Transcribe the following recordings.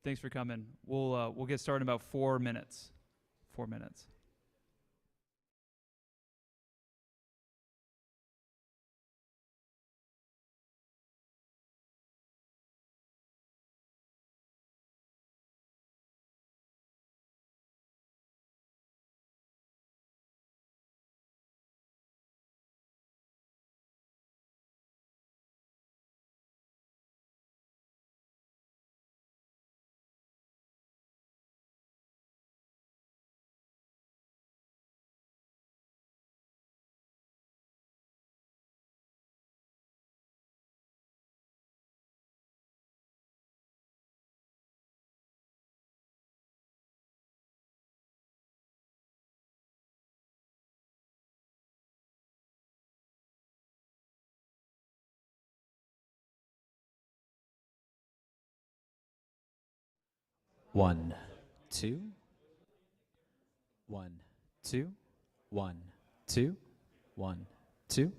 Thanks for coming. We'll get started in about 4 minutes. 4 minutes. One, two, one, two, one, two, one, two.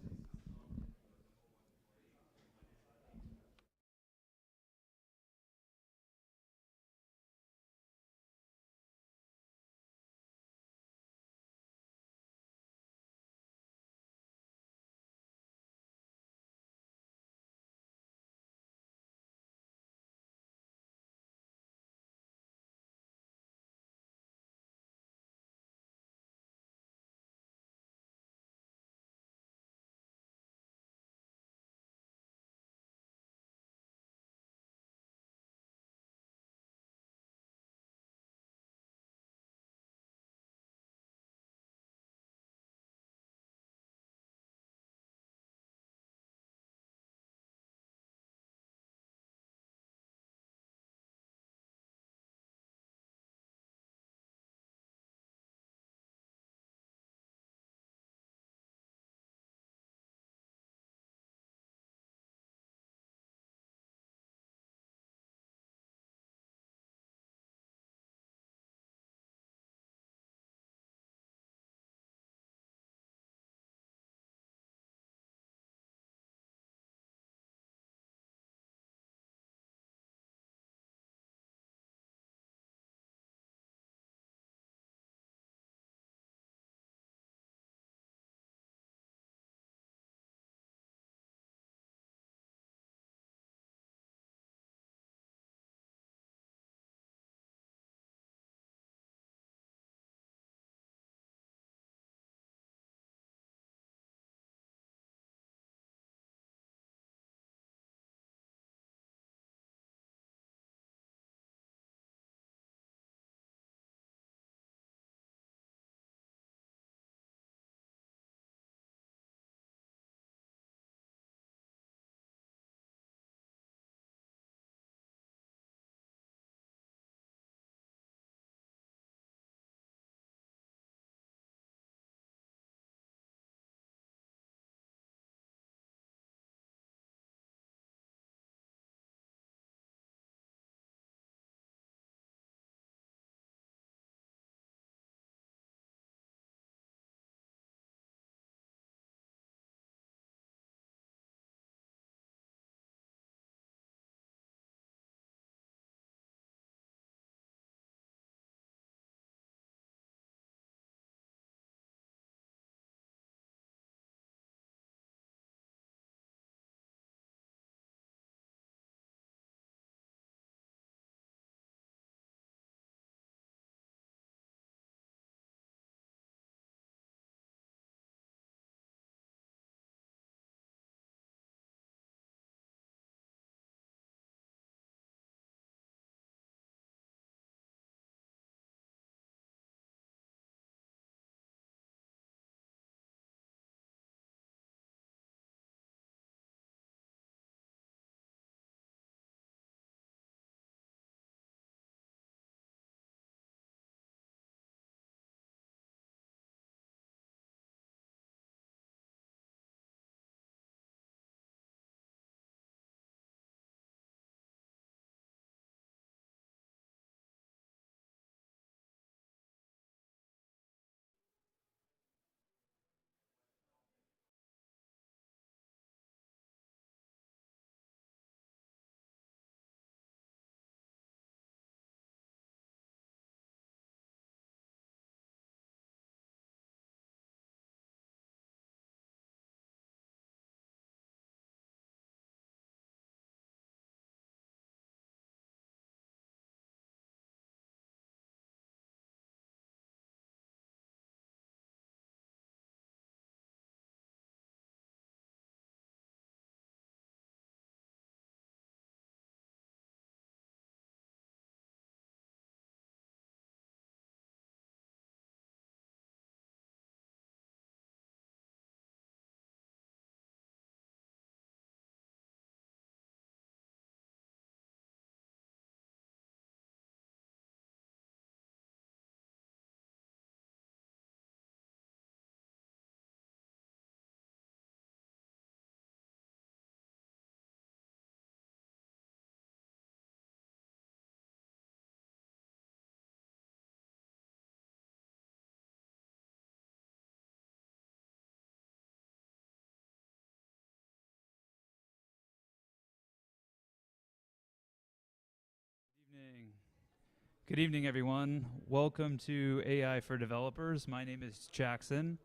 Good evening, everyone. Welcome to AI for Developers. My name is Jackson.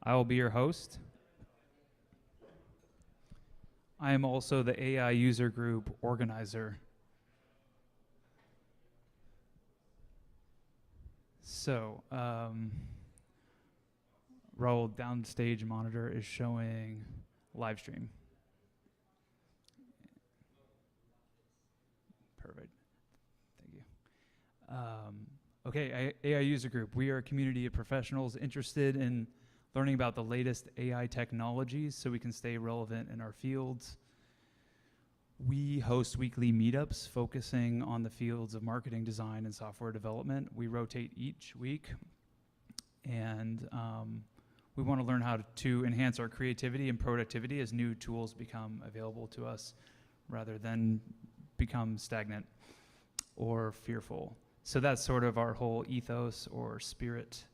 I will be your host. I am also the AI user group organizer. So, Raul, downstage monitor is showing live stream. Perfect. Thank you. Okay, AI user group. We are a community of professionals interested in learning about the latest AI technologies so we can stay relevant in our fields. We host weekly meetups focusing on the fields of marketing, design, and software development. We rotate each week, and we want to learn how to enhance our creativity and productivity as new tools become available to us rather than become stagnant or fearful. So that's sort of our whole ethos or spirit.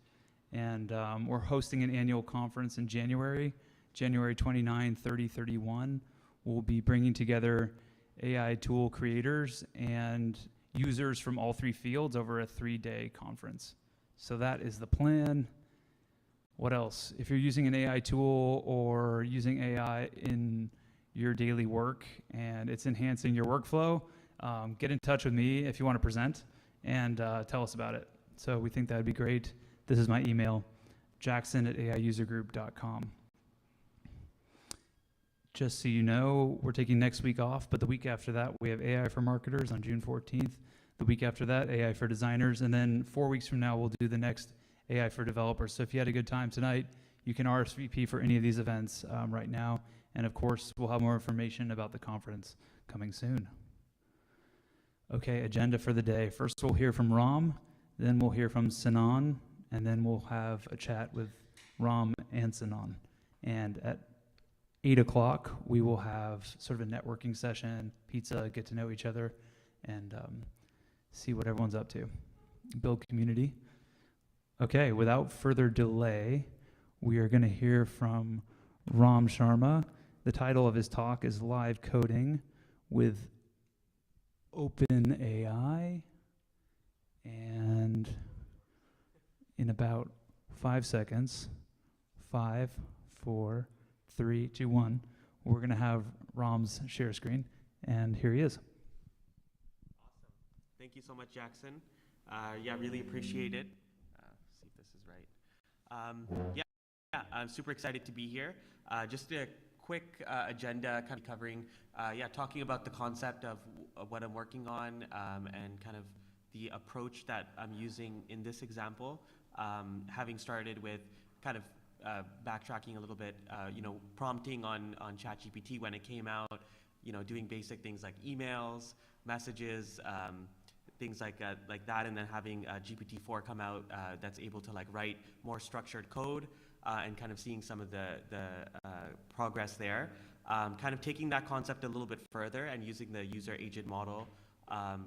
And we're hosting an annual conference in January 29, 30, 31. We'll be bringing together AI tool creators and users from all three fields over a 3-day conference. So that is the plan. What else? If you're using an AI tool or using AI in your daily work and it's enhancing your workflow, get in touch with me if you want to present and tell us about it. So we think that'd be great. This is my email, jackson@aiusergroup.com. Just so you know, we're taking next week off, but the week after that, we have AI for Marketers on June 14th. The week after that, AI for Designers. And then 4 weeks from now, we'll do the next AI for Developers. So if you had a good time tonight, you can RSVP for any of these events right now. And of course, we'll have more information about the conference coming soon. Okay, agenda for the day. First, we'll hear from Ram, then we'll hear from Sinan, and then we'll have a chat with Ram and Sinan. And at 8 o'clock, we will have sort of a networking session, pizza, get to know each other, and see what everyone's up to. Build community. Okay, without further delay, we are going to hear from Ram Sharma. The title of his talk is Live Coding with OpenAI. And in about 5 seconds, 5, 4, 3, 2, 1, we're going to have Ram's share screen. And here he is. Awesome. Thank you so much, Jackson. Yeah, really appreciate it. See if this is right. I'm super excited to be here. Just a quick agenda, kind of covering, talking about the concept of what I'm working on and kind of the approach that I'm using in this example, having started with kind of backtracking a little bit, prompting on ChatGPT when it came out, doing basic things like emails, messages, things like that, and then having GPT-4 come out that's able to write more structured code and kind of seeing some of the progress there. Kind of taking that concept a little bit further and using the user agent model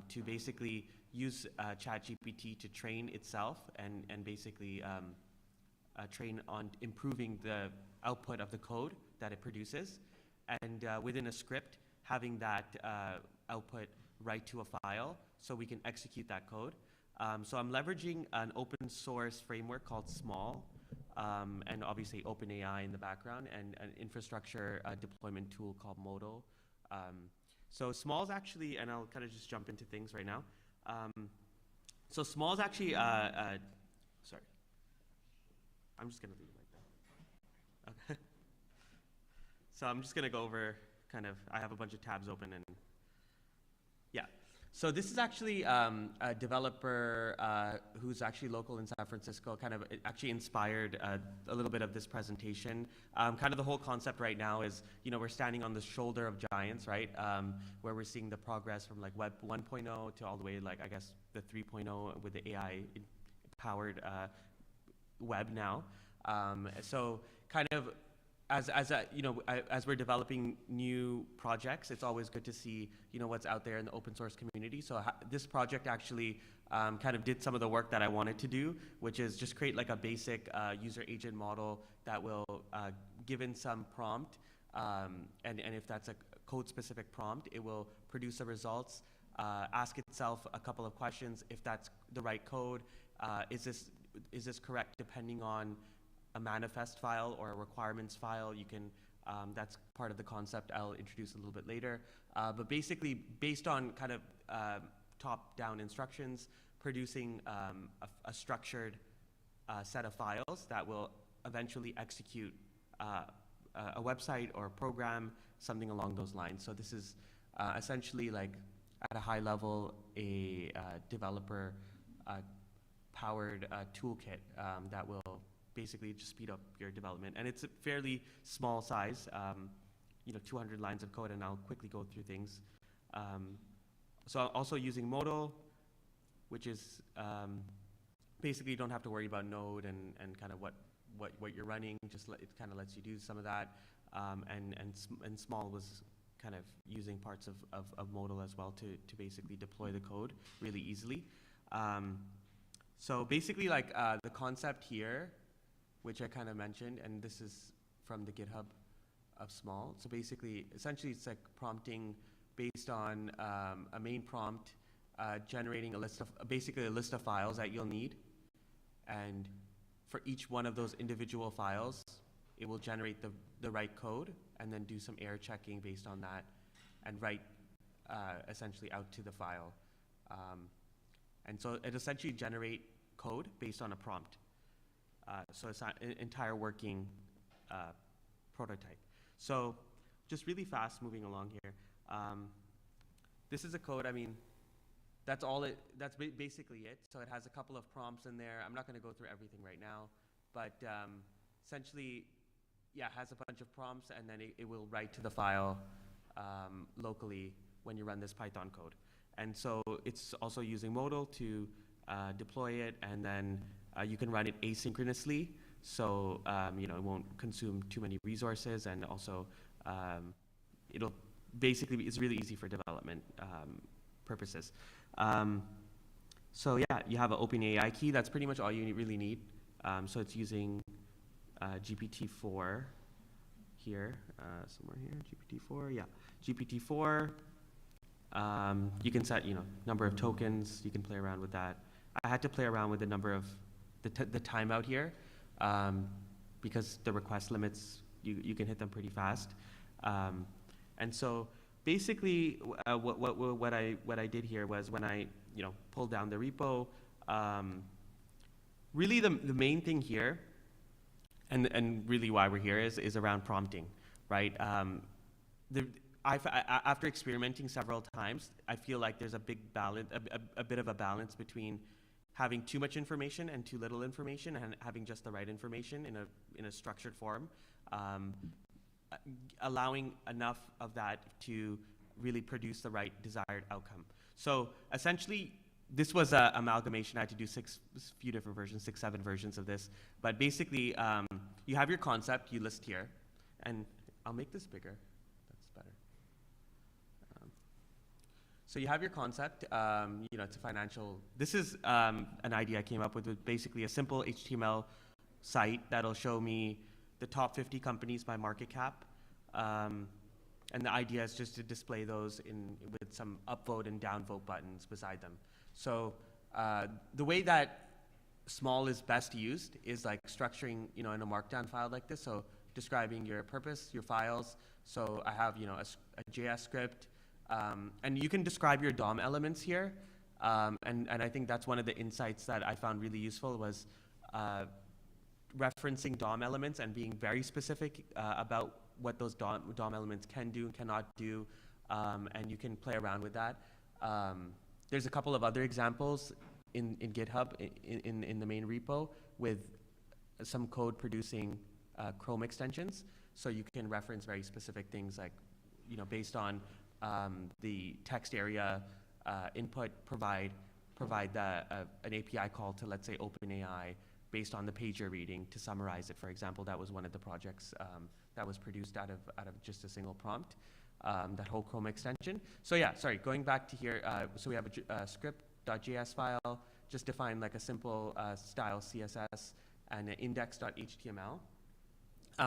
to basically use ChatGPT to train itself and basically train on improving the output of the code that it produces. And within a script, having that output write to a file so we can execute that code. So I'm leveraging an open source framework called Small, and obviously OpenAI in the background, and an infrastructure deployment tool called Modal. So Small is actually, and I'll kind of just jump into things right now. So Small is actually, sorry, I'm just going to leave it like that. Okay. So I'm just going to go over kind of, I have a bunch of tabs open and yeah. So this is actually a developer who's actually local in San Francisco, kind of actually inspired a little bit of this presentation. Kind of the whole concept right now is, we're standing on the shoulder of giants, right? Where we're seeing the progress from Web 1.0 to all the way I guess the 3.0 with the AI powered web now. So kind of as we're developing new projects, it's always good to see what's out there in the open source community. So this project actually kind of did some of the work that I wanted to do, which is just create a basic user agent model that will, given some prompt, and if that's a code specific prompt, it will produce the results ask itself a couple of questions. If that's the right code, is this correct depending on a manifest file or a requirements file? You can, that's part of the concept I'll introduce a little bit later. But basically, based on kind of top-down instructions, producing a structured set of files that will eventually execute a website or a program, something along those lines. So this is essentially, like, at a high level, a developer powered toolkit that will basically just speed up your development. And it's a fairly small size, 200 lines of code, and I'll quickly go through things. So also using Modal, which is basically you don't have to worry about Node and kind of what you're running. It kind of lets you do some of that. And Small was kind of using parts of Modal as well to basically deploy the code really easily. So basically, like, the concept here, which I kind of mentioned, and this is from the GitHub of Small. So basically, essentially, it's like prompting based on a main prompt, generating basically a list of files that you'll need. And for each one of those individual files, it will generate the right code and then do some error checking based on that and write essentially out to the file. And so it essentially generate code based on a prompt. So it's not an entire working prototype. So just really fast moving along here. This is a code, I mean, that's basically it. So it has a couple of prompts in there. I'm not going to go through everything right now, but essentially, yeah, it has a bunch of prompts, and then it will write to the file locally when you run this Python code. And so it's also using Modal to deploy it, and then you can run it asynchronously, so it won't consume too many resources, and also it'll basically, it's really easy for development purposes. So yeah, you have an OpenAI key. That's pretty much all you really need. So it's using GPT-4 here, somewhere here, GPT-4, yeah, GPT-4. You can set, number of tokens. You can play around with that. I had to play around with the number of the timeout here because the request limits, you can hit them pretty fast. And so basically, what I did here was when I pulled down the repo, really the main thing here, and really why we're here is around prompting, right? After experimenting several times, I feel like there's a big balance, a bit of a balance between having too much information and too little information, and having just the right information in a structured form, allowing enough of that to really produce the right desired outcome. So essentially, this was an amalgamation. I had to do 6 versions, 7 versions of this. But basically, you have your concept, you list here, and I'll make this bigger. That's better. So you have your concept. It's a financial. This is an idea I came up with basically a simple HTML site that'll show me the top 50 companies by market cap. And the idea is just to display those with some upvote and downvote buttons beside them. So the way that Small is best used is like structuring, in a markdown file like this. So describing your purpose, your files. So I have, a JS script, and you can describe your DOM elements here. And I think that's one of the insights that I found really useful was referencing DOM elements and being very specific about what those DOM elements can do and cannot do, and you can play around with that. There's a couple of other examples in GitHub, in the main repo, with some code producing Chrome extensions. So you can reference very specific things like, based on the text area input, provide an API call to, let's say, OpenAI based on the page you're reading to summarize it. For example, that was one of the projects that was produced out of just a single prompt, that whole Chrome extension. So yeah, sorry, going back to here, so we have a script.js file, just define like a simple style CSS and an index.html.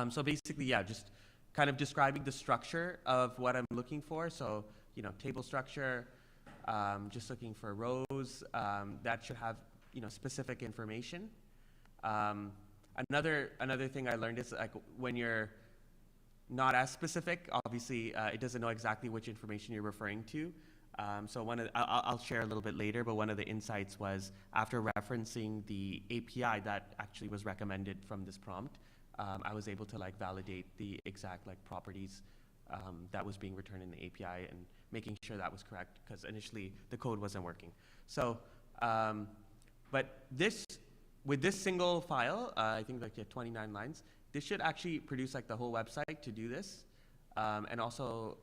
So basically, yeah, just kind of describing the structure of what I'm looking for. So, table structure, just looking for rows that should have specific information. Another thing I learned is like when you're not as specific, obviously it doesn't know exactly which information you're referring to. So I'll share a little bit later, but one of the insights was after referencing the API that actually was recommended from this prompt, I was able to like validate the exact like properties that was being returned in the API and making sure that was correct, because initially the code wasn't working. So, but with this single file, I think like 29 lines, this should actually produce like the whole website to do this. And also,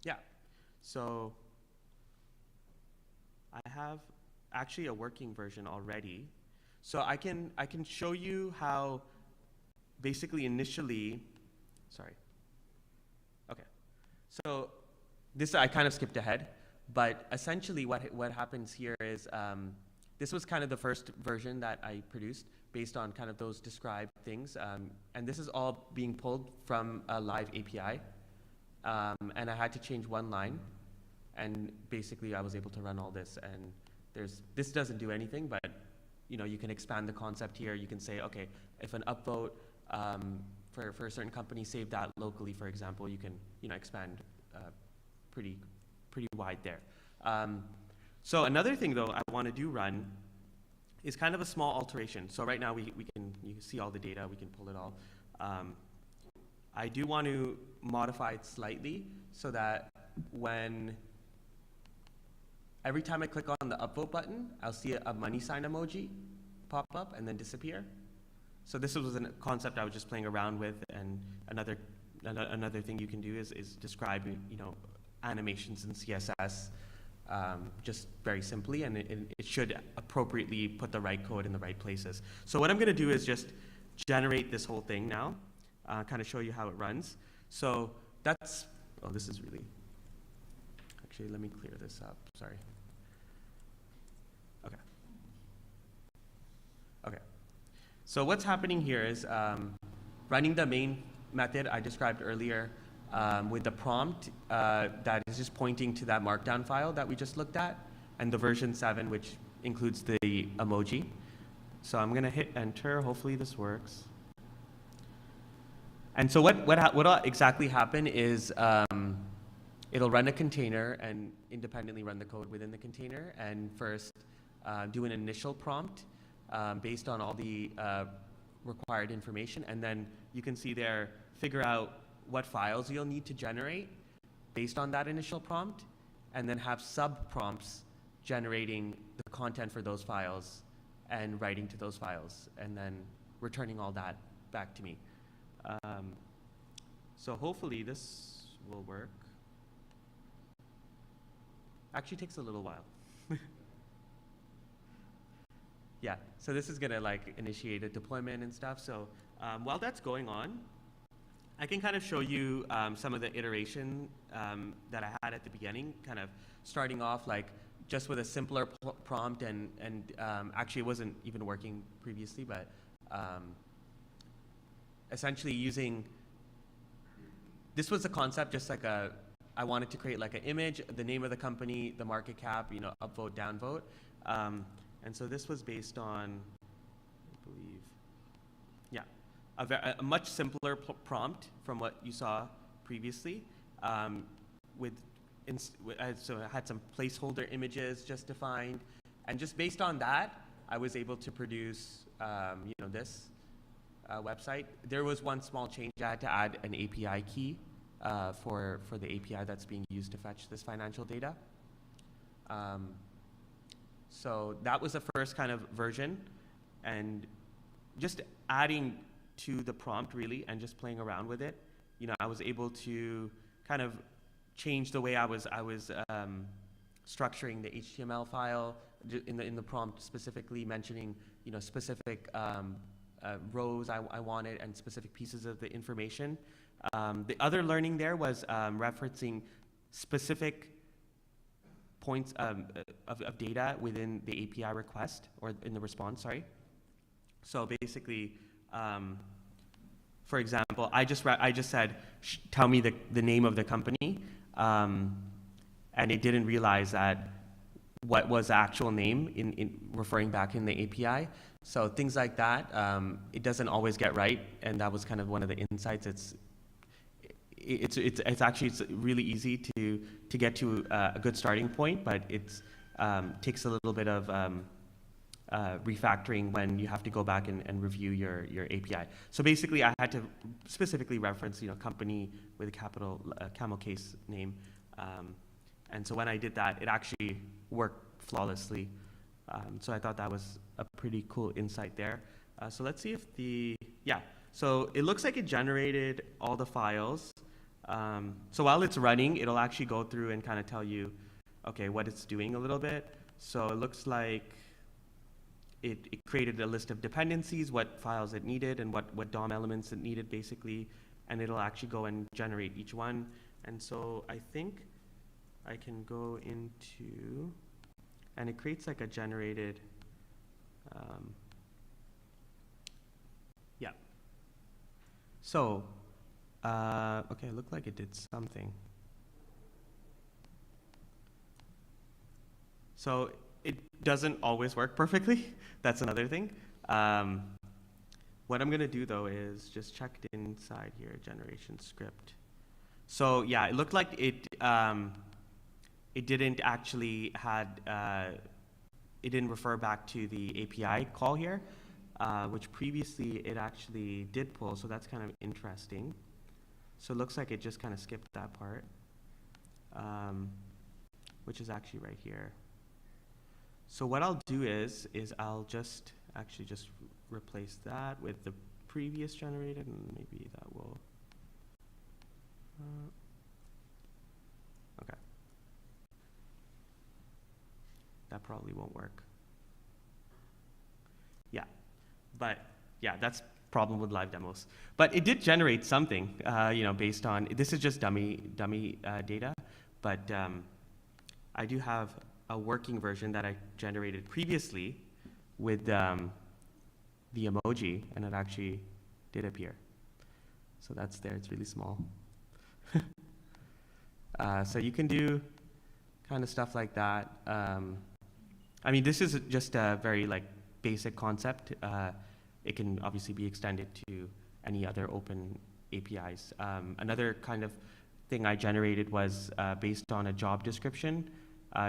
yeah, so I have actually a working version already. So I can show you how basically initially, sorry. Okay, so this I kind of skipped ahead, but essentially what happens here is this was kind of the first version that I produced based on kind of those described things, and this is all being pulled from a live API, and I had to change one line, and basically I was able to run all this, and this doesn't do anything, but you can expand the concept here. You can say, okay, if an upvote for a certain company saved that locally, for example, you can expand pretty wide there. So another thing though I want to do run is kind of a small alteration. So right now you can see all the data, we can pull it all. I do want to modify it slightly so that every time I click on the upvote button, I'll see a money sign emoji pop up and then disappear. So this was a concept I was just playing around with, and another thing you can do is describe animations in CSS just very simply, and it should appropriately put the right code in the right places. So what I'm going to do is just generate this whole thing now, kind of show you how it runs. So that's, oh, this is really, actually let me clear this up, sorry. Okay. Okay. So what's happening here is running the main method I described earlier with the prompt that is just pointing to that markdown file that we just looked at, and the version 7, which includes the emoji. So I'm going to hit enter. Hopefully this works. And so what exactly happen is it'll run a container and independently run the code within the container, and first do an initial prompt based on all the required information, and then you can see there, figure out what files you'll need to generate based on that initial prompt, and then have sub-prompts generating the content for those files and writing to those files, and then returning all that back to me. So hopefully this will work. Actually takes a little while. Yeah, so this is gonna like initiate a deployment and stuff. So while that's going on, I can kind of show you some of the iteration that I had at the beginning, kind of starting off like just with a simpler prompt, and actually it wasn't even working previously, but essentially using, this was a concept, just like I wanted to create like an image, the name of the company, the market cap, upvote, downvote. And so this was based on, I believe, yeah, a much simpler prompt from what you saw previously. So I had some placeholder images just defined, and just based on that, I was able to produce, this website. There was one small change. I had to add an API key for the API that's being used to fetch this financial data. So that was the first kind of version, and just adding to the prompt really, and just playing around with it. I was able to kind of change the way I was structuring the HTML file in the prompt, specifically mentioning specific rows I wanted and specific pieces of the information. The other learning there was referencing specific points of data within the API request, or in the response, sorry. So basically, for example, I just said, tell me the name of the company, and it didn't realize that what was the actual name in referring back in the API. So things like that, it doesn't always get right, and that was kind of one of the insights. It's actually really easy to get to a good starting point, but it's takes a little bit of refactoring when you have to go back and review your API. So basically, I had to specifically reference, company with a capital camel case name, and so when I did that, it actually worked flawlessly. So I thought that was a pretty cool insight there. So let's see if so it looks like it generated all the files. So while it's running, it'll actually go through and kind of tell you, okay, what it's doing a little bit. So it looks like it created a list of dependencies, what files it needed, and what DOM elements it needed, basically, and it'll actually go and generate each one. And so I think I can go into, and it creates like a generated, So, okay, it looked like it did something. So it doesn't always work perfectly. That's another thing. What I'm gonna do though is just check inside here, generation script. So yeah, it looked like it didn't actually it didn't refer back to the API call here, which previously it actually did pull, so that's kind of interesting. So it looks like it just kind of skipped that part, which is actually right here. So what I'll do is I'll just replace that with the previous generated, and maybe that will, okay. That probably won't work. Yeah, but yeah, that's problem with live demos. But it did generate something, based on, this is just dummy data, but I do have a working version that I generated previously with the emoji, and it actually did appear. So that's there, it's really small. So you can do kind of stuff like that. I mean, this is just a very basic concept. It can obviously be extended to any other open APIs. Another kind of thing I generated was based on a job description,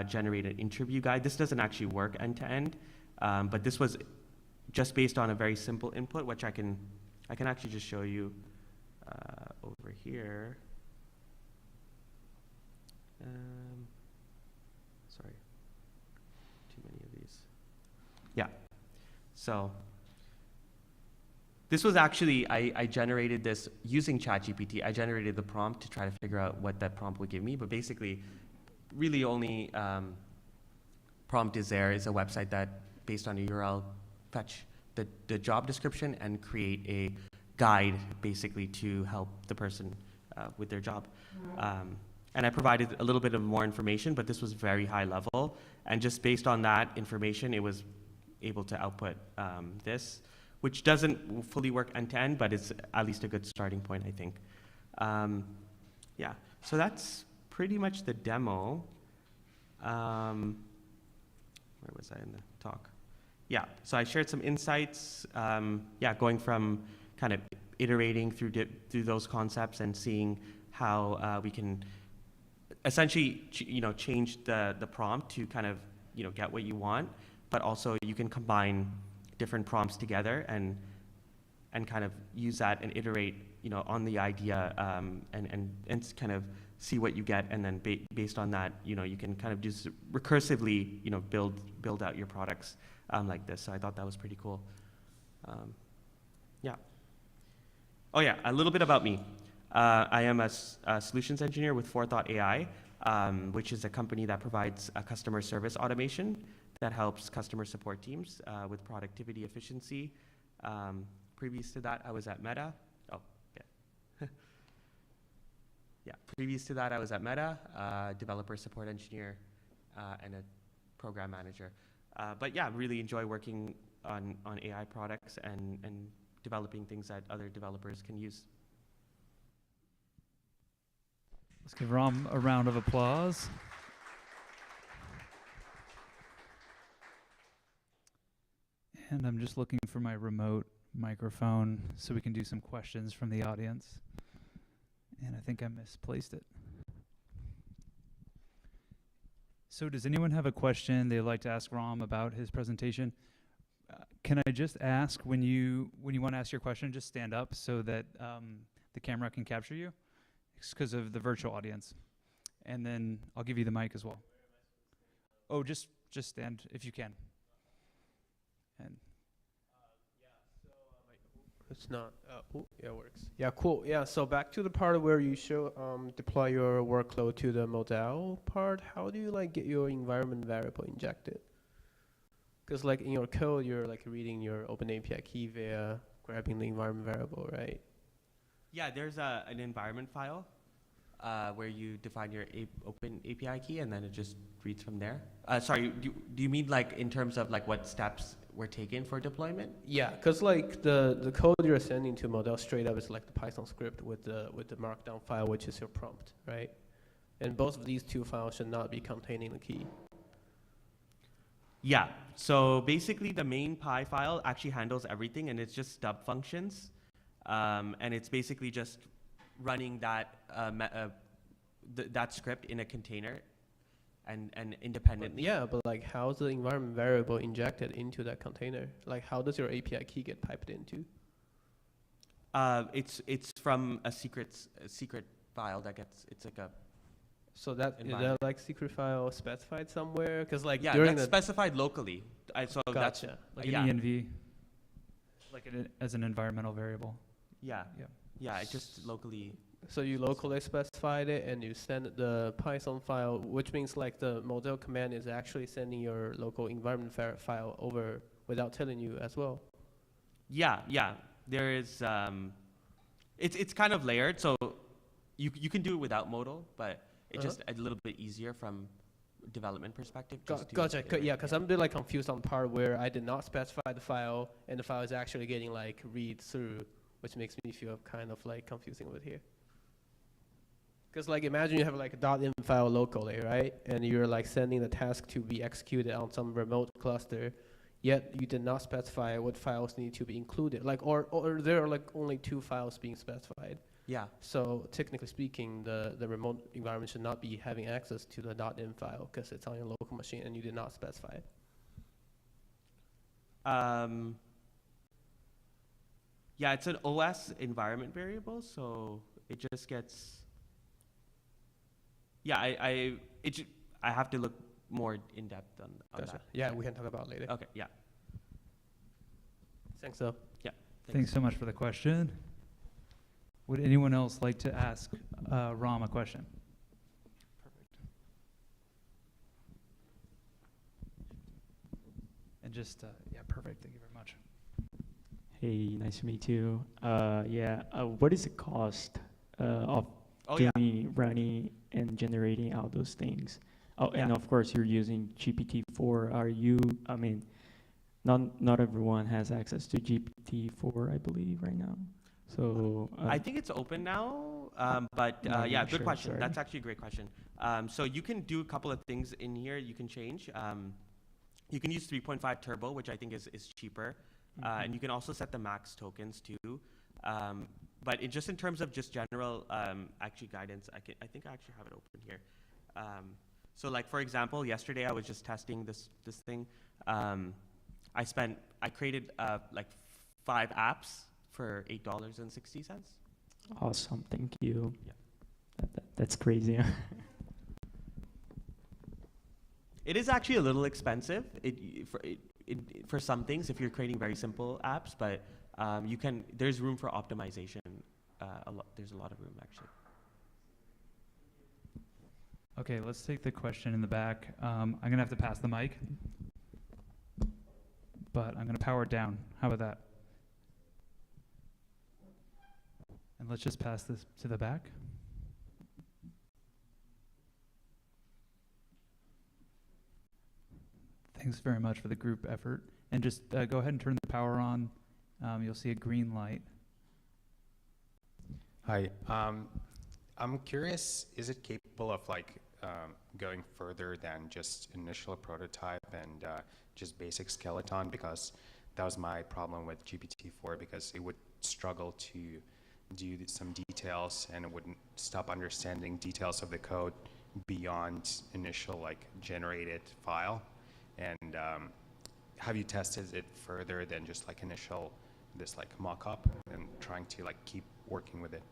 generate an interview guide. This doesn't actually work end to end, but this was just based on a very simple input, which I can actually just show you over here. Sorry, too many of these. Yeah, so this was actually, I generated this using ChatGPT. I generated the prompt to try to figure out what that prompt would give me, but basically, really only prompt is a website that, based on a URL, fetch the job description and create a guide, basically, to help the person with their job. And I provided a little bit of more information, but this was very high level. And just based on that information, it was able to output this, which doesn't fully work end to end, but it's at least a good starting point, I think. Yeah, so that's pretty much the demo. Where was I in the talk? Yeah, so I shared some insights. Going from kind of iterating through those concepts and seeing how we can essentially, change the prompt to kind of, get what you want, but also you can combine different prompts together and kind of use that and iterate, on the idea, and kind of see what you get, and then based on that, you can kind of just recursively, build out your products like this. So I thought that was pretty cool. Yeah. Oh yeah, a little bit about me. I am a solutions engineer with Forethought AI, which is a company that provides customer service automation that helps customer support teams with productivity efficiency. Previous to that, I was at Meta. Oh, yeah. Yeah, previous to that, I was at Meta, developer support engineer and a program manager. But yeah, really enjoy working on AI products and developing things that other developers can use. Let's give Ram a round of applause. And I'm just looking for my remote microphone so we can do some questions from the audience. And I think I misplaced it. So does anyone have a question they'd like to ask Ram about his presentation? Can I just ask, when you want to ask your question, just stand up so that the camera can capture you? It's because of the virtual audience. And then I'll give you the mic as well. Oh, just stand if you can. And It's not. Yeah, it works. Yeah, cool. Yeah, so back to the part where you show deploy your workload to the model part. How do you like get your environment variable injected? Because like in your code, you're like reading your OpenAPI key via grabbing the environment variable, right? Yeah, there's an environment file where you define your open API key, and then it just reads from there. Sorry, do you mean like in terms of like what steps were taken for deployment? Yeah, because like the code you're sending to model straight up is like the Python script with the markdown file, which is your prompt, right? And both of these two files should not be containing the key. Yeah, so basically the main Py file actually handles everything, and it's just stub functions. And it's basically just running that that script in a container and independently. But like how's the environment variable injected into that container? Like how does your API key get piped into? It's from a secret file that gets, it's like a. So that is that like secret file specified somewhere? Because like Yeah, during that's specified locally. That's gotcha. like yeah. an env, like as an environmental variable. Yeah. Yeah. Yeah, it just locally. So you locally specified it and you send the Python file, which means like the model command is actually sending your local environment file over without telling you as well. Yeah, yeah. There is. It's kind of layered, so you can do it without modal, but it's just a little bit easier from development perspective. Gotcha. Yeah, because I'm a bit like confused on the part where I did not specify the file and the file is actually getting like read through, which makes me feel kind of like confusing with here. Because like imagine you have like a .env file locally, right? And you're like sending the task to be executed on some remote cluster, yet you did not specify what files need to be included. Like or there are like only 2 files being specified. Yeah. So technically speaking, the remote environment should not be having access to the .env file because it's on your local machine and you did not specify it. Yeah, it's an OS environment variable, so it just gets. Yeah, I have to look more in depth on Gotcha. that. Yeah, we can talk about it later. Okay. Yeah. Thanks, though. Yeah. Thanks so much for the question. Would anyone else like to ask Ram a question? Perfect. And just, yeah, perfect. Thank you very much. Hey, nice to meet you. What is the cost of Yeah. running and generating all those things? Oh, Yeah. and of course you're using GPT-4. Not everyone has access to GPT-4, I believe, right now. So I think it's open now, but not yeah, really good sure, question. sorry. That's actually a great question. So you can do a couple of things in here. You can change. You can use 3.5 Turbo, which I think is cheaper, and you can also set the max tokens too. But just in terms of just general actually guidance, I think I actually have it open here. So like for example, yesterday I was just testing this thing. I created like 5 apps for $8.60. Awesome, thank you. Yeah. That's crazy. It is actually a little expensive for some things if you're creating very simple apps, but there's room for optimization. There's a lot of room actually. Okay, let's take the question in the back. I'm going to have to pass the mic, but I'm going to power it down. How about that? And let's just pass this to the back. Thanks very much for the group effort. And just go ahead and turn the power on. You'll see a green light. Hi. I'm curious, is it capable of like going further than just initial prototype and just basic skeleton? Because that was my problem with GPT-4 because it would struggle to do some details and it wouldn't stop understanding details of the code beyond initial like generated file. And have you tested it further than just like initial this like mock-up and trying to like keep working with it?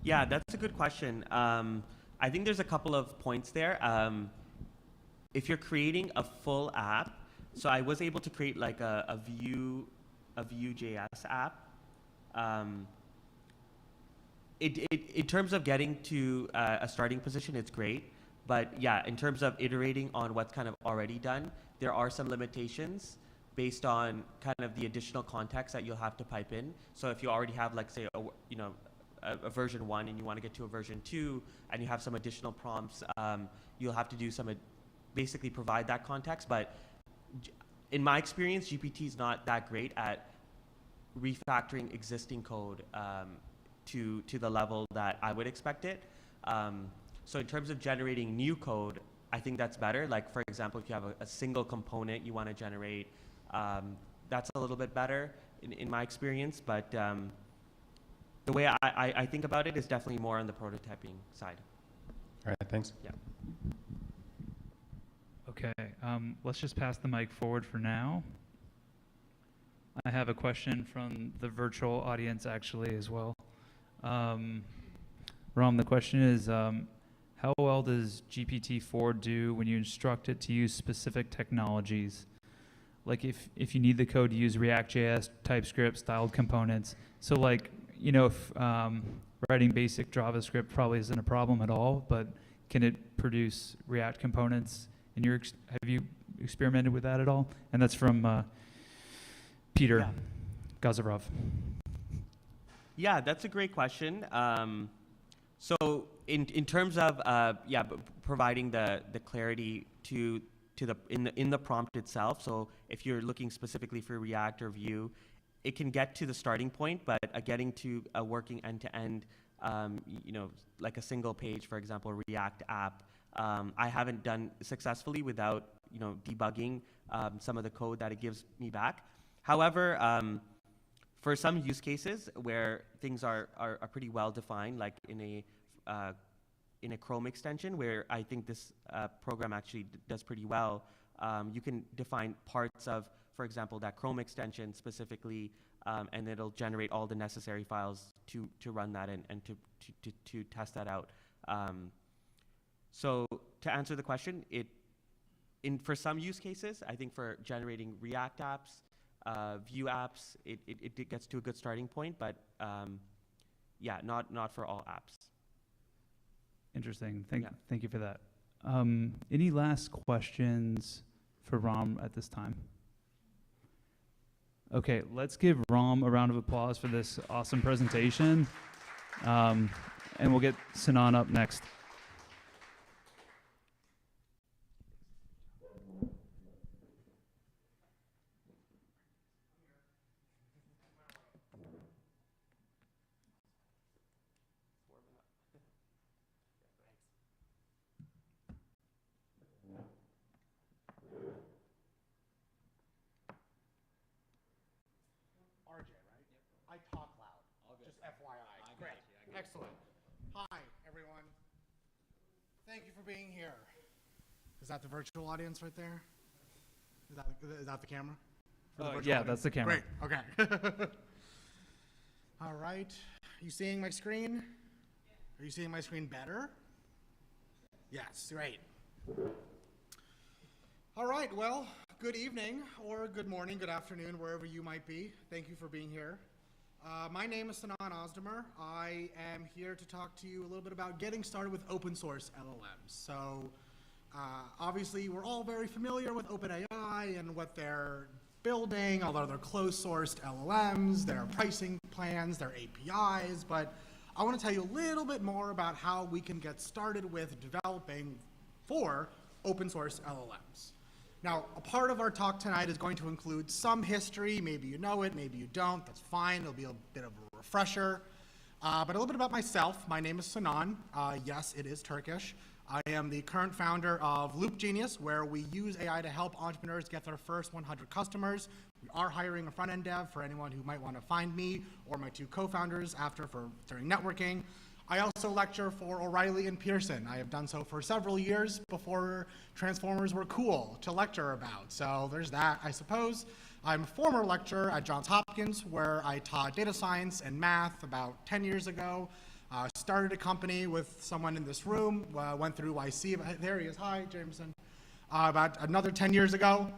Yeah, that's a good question. I think there's a couple of points there. If you're creating a full app, so I was able to create like a Vue.js app. In terms of getting to a starting position, it's great. But yeah, in terms of iterating on what's kind of already done, there are some limitations based on kind of the additional context that you'll have to pipe in. So if you already have like say a version 1 and you want to get to a version 2 and you have some additional prompts, you'll have to do some basically provide that context. But in my experience, GPT is not that great at refactoring existing code to the level that I would expect it. So in terms of generating new code, I think that's better. Like for example, if you have a single component you want to generate, that's a little bit better in my experience. But the way I think about it is definitely more on the prototyping side. All right, thanks. Yeah. Okay, let's just pass the mic forward for now. I have a question from the virtual audience actually as well. Ram, the question is, how well does GPT-4 do when you instruct it to use specific technologies? Like if you need the code to use React.js, TypeScript, styled components. So like, you know, if writing basic JavaScript probably isn't a problem at all, but can it produce React components? And have you experimented with that at all? And that's from Peter Gazavrov. Yeah, that's a great question. So in terms of providing the clarity to in the prompt itself. So if you're looking specifically for React or Vue, it can get to the starting point, but getting to a working end-to-end, like a single page, for example, React app, I haven't done successfully without debugging some of the code that it gives me back. However, for some use cases where things are pretty well defined, like in a Chrome extension, where I think this program actually does pretty well, you can define parts of, for example, that Chrome extension specifically, and it'll generate all the necessary files to run that and to test that out. So to answer the question, for some use cases, I think for generating React apps, Vue apps, it gets to a good starting point, but not for all apps. Interesting. Thank you for that. Any last questions for Ram at this time? Okay, let's give Ram a round of applause for this awesome presentation. And we'll get Sinan up next. I talk loud, just FYI. Great, excellent. Hi, everyone. Thank you for being here. Is that the virtual audience right there? Is that the camera? Yeah, that's the camera. Great, okay. All right, are you seeing my screen? Are you seeing my screen better? Yes, great. All right, well, good evening, or good morning, good afternoon, wherever you might be. Thank you for being here. My name is Sinan Ozdemer. I am here to talk to you a little bit about getting started with open source LLMs. So obviously we're all very familiar with OpenAI and what they're building, although they're closed sourced LLMs, their pricing plans, their APIs, but I want to tell you a little bit more about how we can get started with developing for open source LLMs. Now, a part of our talk tonight is going to include some history. Maybe you know it, maybe you don't. That's fine. It'll be a bit of a refresher. But a little bit about myself. My name is Sinan. Yes, it is Turkish. I am the current founder of Loop Genius, where we use AI to help entrepreneurs get their first 100 customers. We are hiring a front-end dev for anyone who might want to find me or my two co-founders during networking. I also lecture for O'Reilly and Pearson. I have done so for several years before transformers were cool to lecture about. So there's that, I suppose. I'm a former lecturer at Johns Hopkins, where I taught data science and math about 10 years ago. Started a company with someone in this room, went through YC. There he is. Hi, Jameson. About another 10 years ago,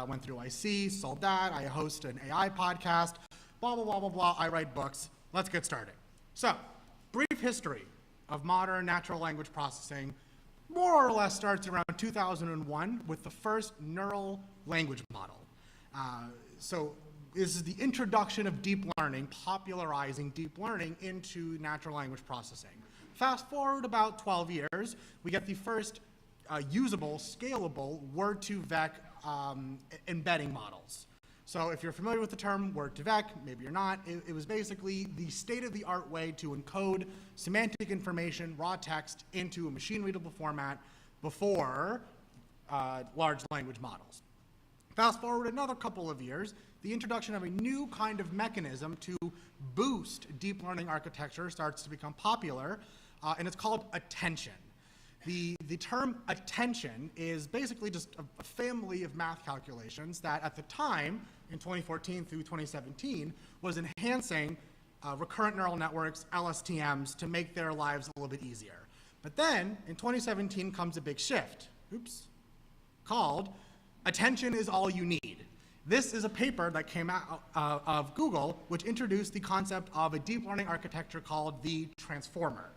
went through YC, sold that. I host an AI podcast, blah, blah, blah, blah, blah. I write books. Let's get started. So, brief history of modern natural language processing more or less starts around 2001 with the first neural language model. So this is the introduction of deep learning, popularizing deep learning into natural language processing. Fast forward about 12 years, we get the first usable, scalable word-to-vec embedding models. So if you're familiar with the term word-to-vec, maybe you're not, it was basically the state-of-the-art way to encode semantic information, raw text, into a machine-readable format before large language models. Fast forward another couple of years, the introduction of a new kind of mechanism to boost deep learning architecture starts to become popular, and it's called attention. The term attention is basically just a family of math calculations that at the time, in 2014 through 2017, was enhancing recurrent neural networks, LSTMs, to make their lives a little bit easier. But then, in 2017 comes a big shift, called attention is all you need. This is a paper that came out of Google, which introduced the concept of a deep learning architecture called the transformer.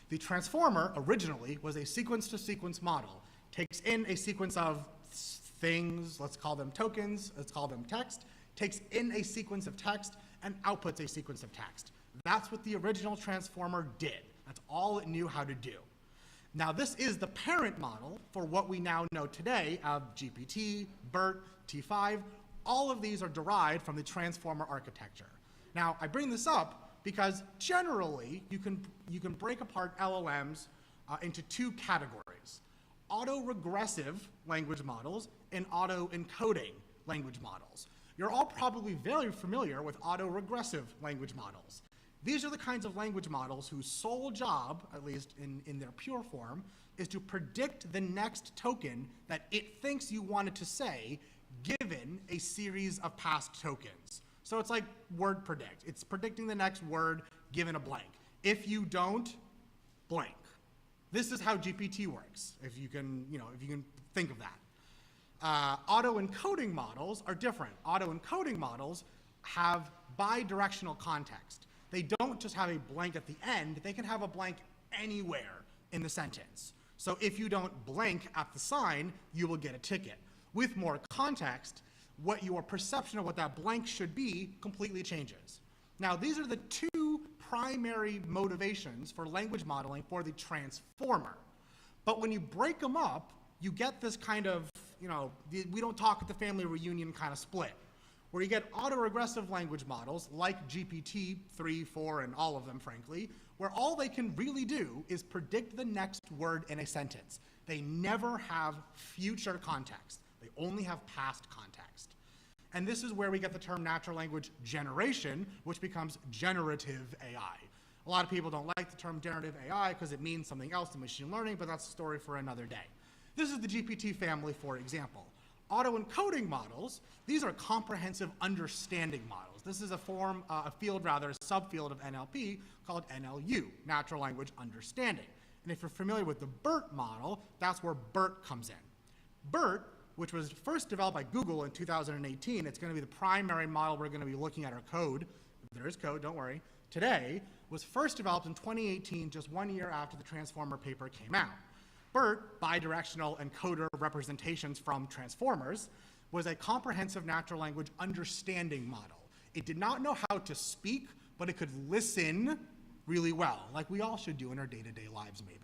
The transformer originally was a sequence-to-sequence model. Takes in a sequence of things, let's call them tokens, let's call them text, takes in a sequence of text, and outputs a sequence of text. That's what the original transformer did. That's all it knew how to do. Now, this is the parent model for what we now know today of GPT, BERT, T5. All of these are derived from the transformer architecture. Now, I bring this up because generally, you can break apart LLMs into two categories: autoregressive language models and auto-encoding language models. You're all probably very familiar with autoregressive language models. These are the kinds of language models whose sole job, at least in their pure form, is to predict the next token that it thinks you wanted to say, given a series of past tokens. So it's like word predict. It's predicting the next word given a blank. If you don't, blank. This is how GPT works, if you can think of that. Auto-encoding models are different. Auto-encoding models have bidirectional context. They don't just have a blank at the end, they can have a blank anywhere in the sentence. So if you don't blank at the sign, you will get a ticket. With more context, what your perception of what that blank should be completely changes. Now, these are the two primary motivations for language modeling for the transformer. But when you break them up, you get this kind of, we don't talk at the family reunion kind of split, where you get autoregressive language models like GPT, 3, 4, and all of them, frankly, where all they can really do is predict the next word in a sentence. They never have future context. They only have past context. And this is where we get the term natural language generation, which becomes generative AI. A lot of people don't like the term generative AI because it means something else in machine learning, but that's a story for another day. This is the GPT family, for example. Auto-encoding models, these are comprehensive understanding models. This is a subfield of NLP called NLU, natural language understanding. And if you're familiar with the BERT model, that's where BERT comes in. BERT, which was first developed by Google in 2018, it's going to be the primary model we're going to be looking at our code. There is code, don't worry. Today, was first developed in 2018, just 1 year after the Transformer paper came out. BERT, bidirectional encoder representations from transformers, was a comprehensive natural language understanding model. It did not know how to speak, but it could listen really well, like we all should do in our day-to-day lives, maybe.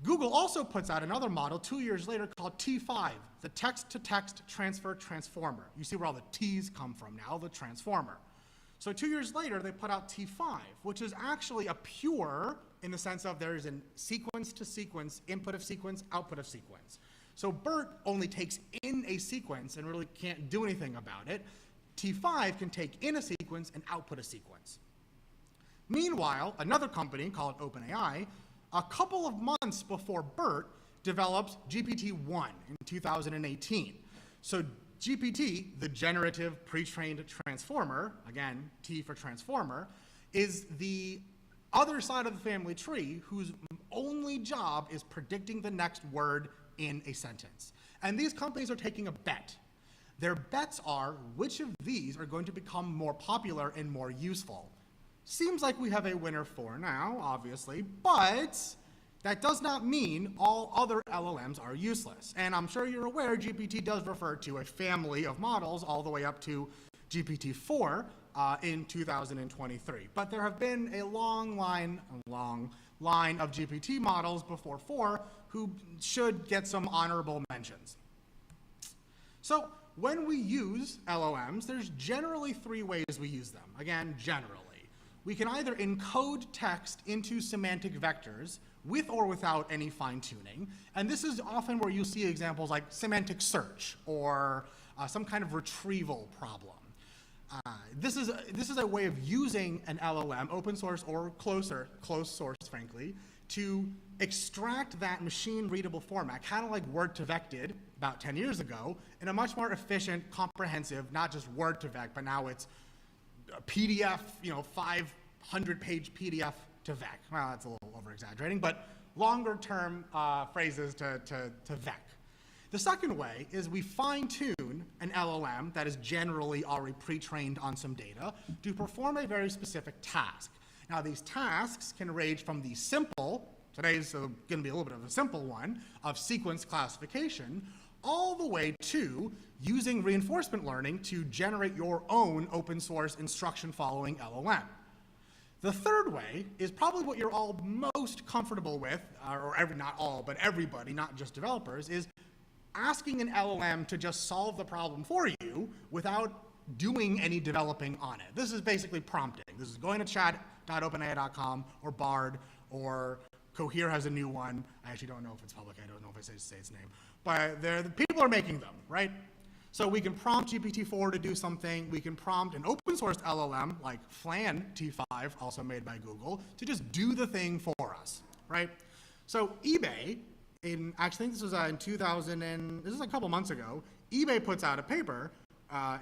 Google also puts out another model 2 years later called T5, the text-to-text transfer transformer. You see where all the T's come from now, the transformer. So 2 years later, they put out T5, which is actually a pure, in the sense of there's a sequence to sequence, input of sequence, output of sequence. So BERT only takes in a sequence and really can't do anything about it. T5 can take in a sequence and output a sequence. Meanwhile, another company called OpenAI, a couple of months before BERT, developed GPT-1 in 2018. So GPT, the generative pre-trained transformer, again, T for transformer, is the other side of the family tree whose only job is predicting the next word in a sentence. And these companies are taking a bet. Their bets are which of these are going to become more popular and more useful. Seems like we have a winner for now, obviously, but that does not mean all other LLMs are useless. And I'm sure you're aware GPT does refer to a family of models all the way up to GPT-4 in 2023. But there have been a long line of GPT models before 4 who should get some honorable mentions. So when we use LLMs, there's generally 3 ways we use them. Again, generally. We can either encode text into semantic vectors with or without any fine-tuning. And this is often where you see examples like semantic search or some kind of retrieval problem. This is a way of using an LLM, open source or closed source, frankly, to extract that machine-readable format, kind of like Word2Vec did about 10 years ago, in a much more efficient, comprehensive, not just Word2Vec, but now it's a PDF, 500-page PDF to VEC. Well, that's a little over-exaggerating, but longer-term phrases to VEC. The second way is we fine-tune an LLM that is generally already pre-trained on some data to perform a very specific task. Now, these tasks can range from the simple, today's going to be a little bit of a simple one, of sequence classification, all the way to using reinforcement learning to generate your own open source instruction following LLM. The third way is probably what you're all most comfortable with, not all, but everybody, not just developers, is asking an LLM to just solve the problem for you without doing any developing on it. This is basically prompting. This is going to chat.openai.com or Bard, or Cohere has a new one. I actually don't know if it's public. I don't know if I say its name. But the people are making them, right? So we can prompt GPT-4 to do something. We can prompt an open source LLM like Flan T5, also made by Google, to just do the thing for us, right? So eBay, I think this was in 2000, and this is a couple months ago, eBay puts out a paper, a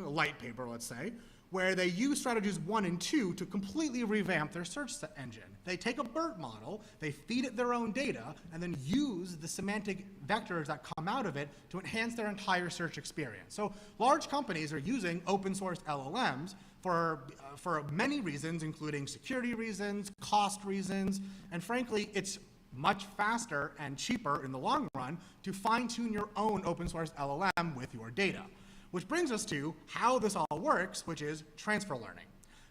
light paper, let's say, where they use strategies 1 and 2 to completely revamp their search engine. They take a BERT model, they feed it their own data, and then use the semantic vectors that come out of it to enhance their entire search experience. So large companies are using open source LLMs for many reasons, including security reasons, cost reasons, and frankly, it's much faster and cheaper in the long run to fine-tune your own open source LLM with your data. Which brings us to how this all works, which is transfer learning.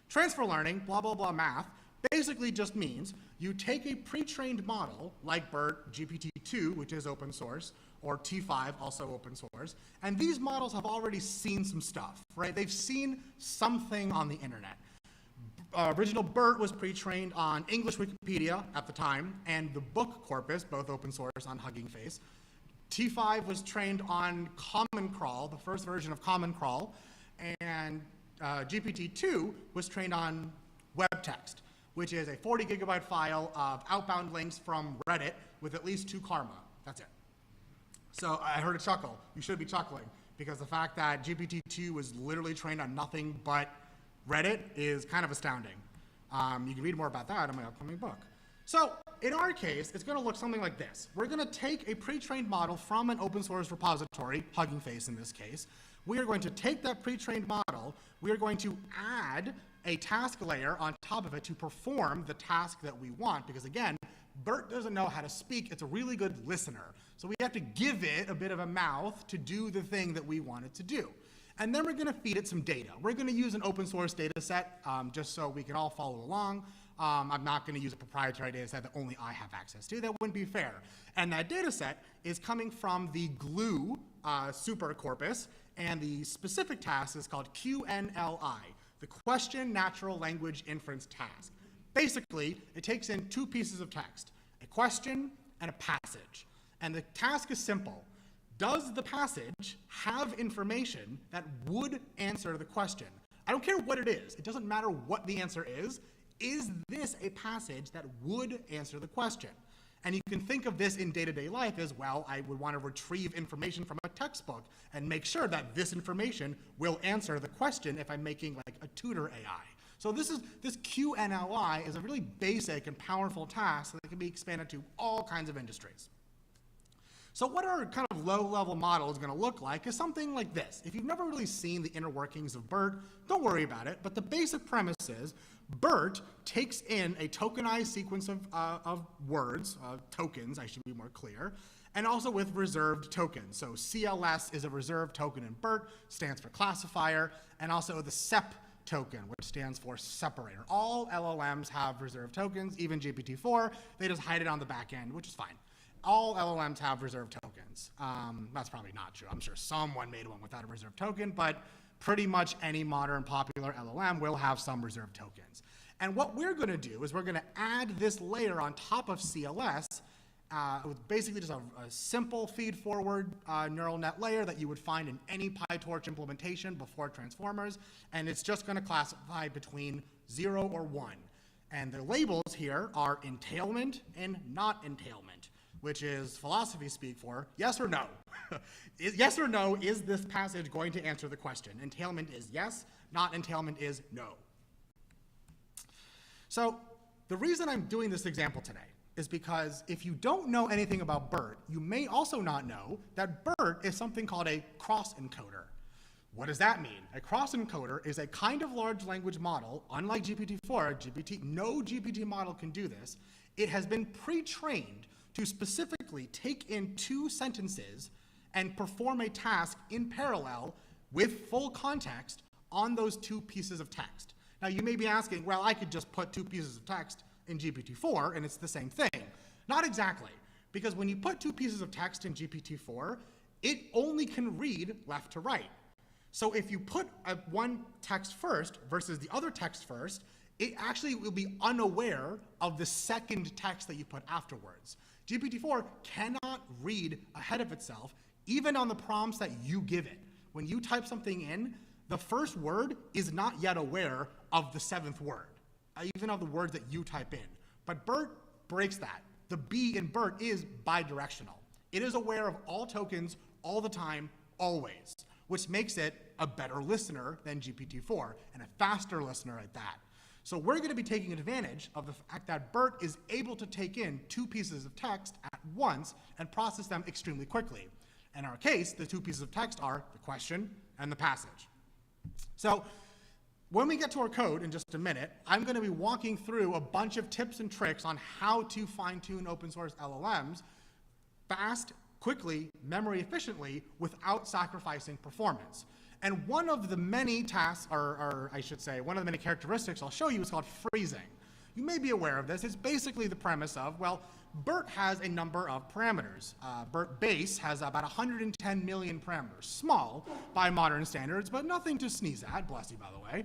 Transfer learning, blah, blah, blah math, basically just means you take a pre-trained model like BERT, GPT-2, which is open source, or T5, also open source, and these models have already seen some stuff, right? They've seen something on the internet. Original BERT was pre-trained on English Wikipedia at the time, and the book corpus, both open source on Hugging Face. T5 was trained on Common Crawl, the first version of Common Crawl, and GPT-2 was trained on web text, which is a 40 gigabyte file of outbound links from Reddit with at least 2 karma. That's it. So I heard a chuckle. You should be chuckling, because the fact that GPT-2 was literally trained on nothing but Reddit is kind of astounding. You can read more about that in my upcoming book. So in our case, it's going to look something like this. We're going to take a pre-trained model from an open source repository, Hugging Face in this case. We are going to take that pre-trained model. We are going to add a task layer on top of it to perform the task that we want, because again, BERT doesn't know how to speak. It's a really good listener. So we have to give it a bit of a mouth to do the thing that we want it to do. And then we're going to feed it some data. We're going to use an open source data set just so we can all follow along. I'm not going to use a proprietary data set that only I have access to. That wouldn't be fair. And that data set is coming from the GLUE super corpus, and the specific task is called QNLI. the question natural language inference task. Basically, it takes in two pieces of text, a question and a passage. And the task is simple. Does the passage have information that would answer the question? I don't care what it is. It doesn't matter what the answer is. Is this a passage that would answer the question? And you can think of this in day-to-day life as, well, I would want to retrieve information from a textbook and make sure that this information will answer the question if I'm making like a tutor AI. So this QNLI is a really basic and powerful task that can be expanded to all kinds of industries. So what our kind of low-level model is going to look like is something like this. If you've never really seen the inner workings of BERT, don't worry about it, but the basic premise is BERT takes in a tokenized sequence of words, tokens, I should be more clear, and also with reserved tokens. So CLS is a reserved token in BERT, stands for classifier, and also the SEP token, which stands for separator. All LLMs have reserved tokens, even GPT-4. They just hide it on the back end, which is fine. All LLMs have reserved tokens. That's probably not true. I'm sure someone made one without a reserved token, but pretty much any modern popular LLM will have some reserved tokens. And what we're going to do is we're going to add this layer on top of CLS with basically just a simple feed-forward neural net layer that you would find in any PyTorch implementation before transformers, and it's just going to classify between 0 or 1. And the labels here are entailment and not entailment, which is philosophy speak for yes or no. Yes or no, is this passage going to answer the question? Entailment is yes, not entailment is no. So the reason I'm doing this example today is because if you don't know anything about BERT, you may also not know that BERT is something called a cross-encoder. What does that mean? A cross-encoder is a kind of large language model, unlike GPT-4, no GPT model can do this. It has been pre-trained to specifically take in two sentences and perform a task in parallel with full context on those two pieces of text. Now you may be asking, well, I could just put two pieces of text in GPT-4 and it's the same thing. Not exactly, because when you put two pieces of text in GPT-4, it only can read left to right. So if you put one text first versus the other text first, it actually will be unaware of the second text that you put afterwards. GPT-4 cannot read ahead of itself, even on the prompts that you give it. When you type something in, the first word is not yet aware of the seventh word, even of the words that you type in. But BERT breaks that. The B in BERT is bidirectional. It is aware of all tokens all the time, always, which makes it a better listener than GPT-4, and a faster listener at that. So we're going to be taking advantage of the fact that BERT is able to take in two pieces of text at once and process them extremely quickly. In our case, the two pieces of text are the question and the passage. So when we get to our code in just a minute, I'm going to be walking through a bunch of tips and tricks on how to fine-tune open source LLMs fast, quickly, memory efficiently, without sacrificing performance. And one of the many tasks, or I should say, one of the many characteristics I'll show you is called freezing. You may be aware of this. It's basically the premise of, well, BERT has a number of parameters. BERT base has about 110 million parameters. Small by modern standards, but nothing to sneeze at, bless you, by the way.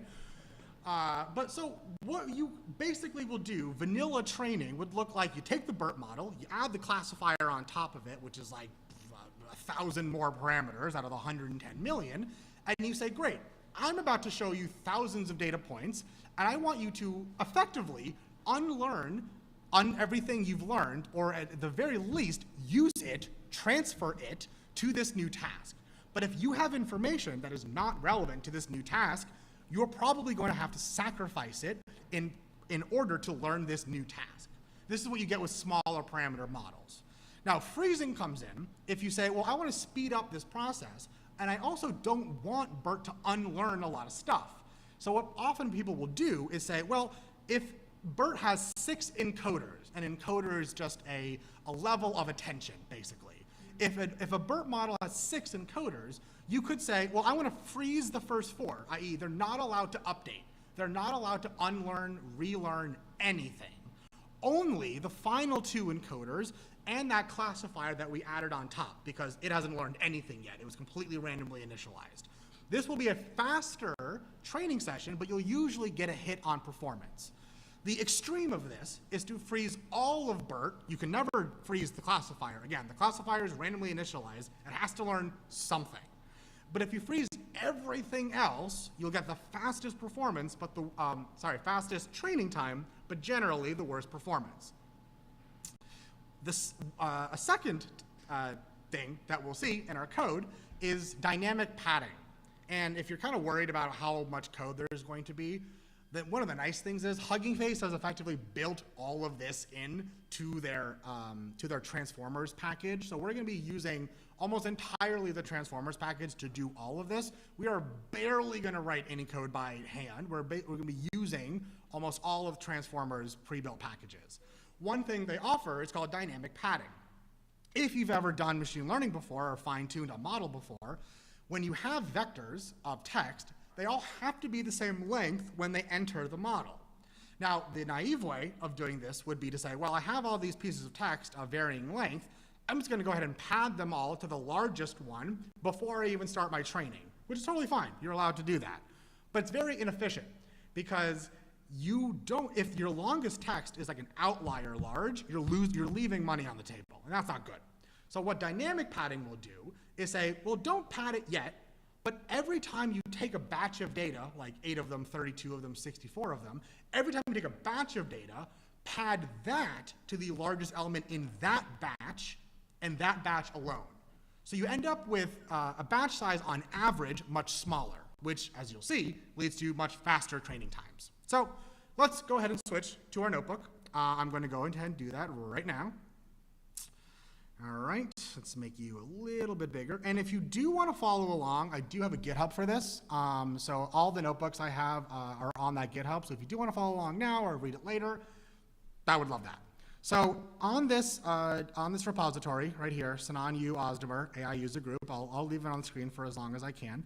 But so what you basically will do, vanilla training would look like you take the BERT model, you add the classifier on top of it, which is like 1,000 more parameters out of the 110 million, and you say, great, I'm about to show you thousands of data points, and I want you to effectively unlearn everything you've learned, or at the very least, use it, transfer it to this new task. But if you have information that is not relevant to this new task, you're probably going to have to sacrifice it in order to learn this new task. This is what you get with smaller parameter models. Now, freezing comes in if you say, well, I want to speed up this process, and I also don't want BERT to unlearn a lot of stuff. So what often people will do is say, well, if BERT has 6 encoders, an encoder is just a level of attention, basically. If a BERT model has 6 encoders, you could say, well, I want to freeze the first 4, i.e. they're not allowed to update. They're not allowed to unlearn, relearn anything. Only the final 2 encoders and that classifier that we added on top, because it hasn't learned anything yet. It was completely randomly initialized. This will be a faster training session, but you'll usually get a hit on performance. The extreme of this is to freeze all of BERT. You can never freeze the classifier. Again, the classifier is randomly initialized. It has to learn something. But if you freeze everything else, you'll get the fastest performance, but the, fastest training time, but generally the worst performance. This, a second thing that we'll see in our code is dynamic padding. And if you're kind of worried about how much code there is going to be, then one of the nice things is Hugging Face has effectively built all of this in to their Transformers package. So we're going to be using almost entirely the Transformers package to do all of this. We are barely going to write any code by hand. We're going to be using almost all of Transformers pre-built packages. One thing they offer is called dynamic padding. If you've ever done machine learning before or fine-tuned a model before, when you have vectors of text, they all have to be the same length when they enter the model. Now, the naive way of doing this would be to say, well, I have all these pieces of text of varying length. I'm just going to go ahead and pad them all to the largest one before I even start my training, which is totally fine. You're allowed to do that. But it's very inefficient because if your longest text is like an outlier large, you're leaving money on the table, and that's not good. So what dynamic padding will do is say, well, don't pad it yet, but every time you take a batch of data, like 8 of them, 32 of them, 64 of them, every time you take a batch of data, pad that to the largest element in that batch, and that batch alone. So you end up with a batch size on average much smaller, which, as you'll see, leads to much faster training times. So let's go ahead and switch to our notebook. I'm going to go ahead and do that right now. All right, let's make you a little bit bigger. And if you do want to follow along, I do have a GitHub for this. So all the notebooks I have are on that GitHub. So if you do want to follow along now or read it later, I would love that. So on this repository right here, Sinan U Ozdemer AI user group, I'll leave it on the screen for as long as I can.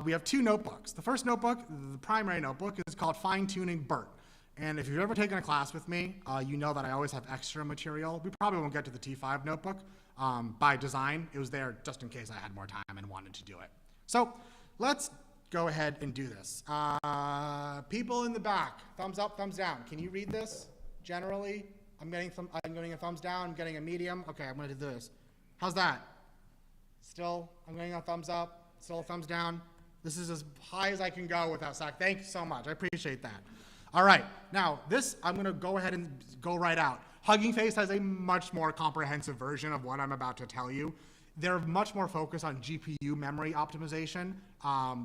We have 2 notebooks. The first notebook, the primary notebook, is called Fine-Tuning BERT. And if you've ever taken a class with me, you know that I always have extra material. We probably won't get to the T5 notebook. By design, it was there just in case I had more time and wanted to do it. So let's go ahead and do this. People in the back, thumbs up, thumbs down. Can you read this generally? I'm getting a thumbs down, I'm getting a medium. Okay, I'm gonna do this. How's that? Still, I'm getting a thumbs up, still a thumbs down. This is as high as I can go with that stack. Thank you so much, I appreciate that. All right, now this, I'm gonna go ahead and go right out. Hugging Face has a much more comprehensive version of what I'm about to tell you. They're much more focused on GPU memory optimization,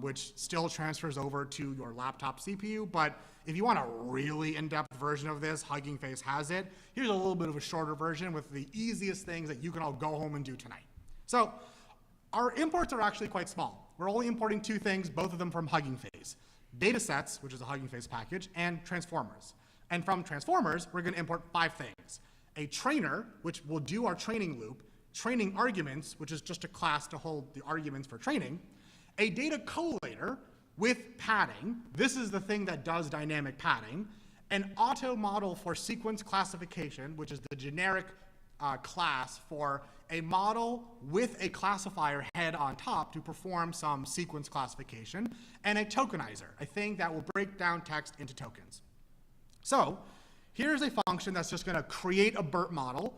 which still transfers over to your laptop CPU. But if you want a really in-depth version of this, Hugging Face has it. Here's a little bit of a shorter version with the easiest things that you can all go home and do tonight. So our imports are actually quite small. We're only importing 2 things, both of them from Hugging Face. Datasets, which is a Hugging Face package, and transformers. And from transformers, we're going to import 5 things. A trainer, which will do our training loop, training arguments, which is just a class to hold the arguments for training, a data collator with padding, this is the thing that does dynamic padding, an auto model for sequence classification, which is the generic class for a model with a classifier head on top to perform some sequence classification, and a tokenizer, a thing that will break down text into tokens. So here's a function that's just going to create a BERT model.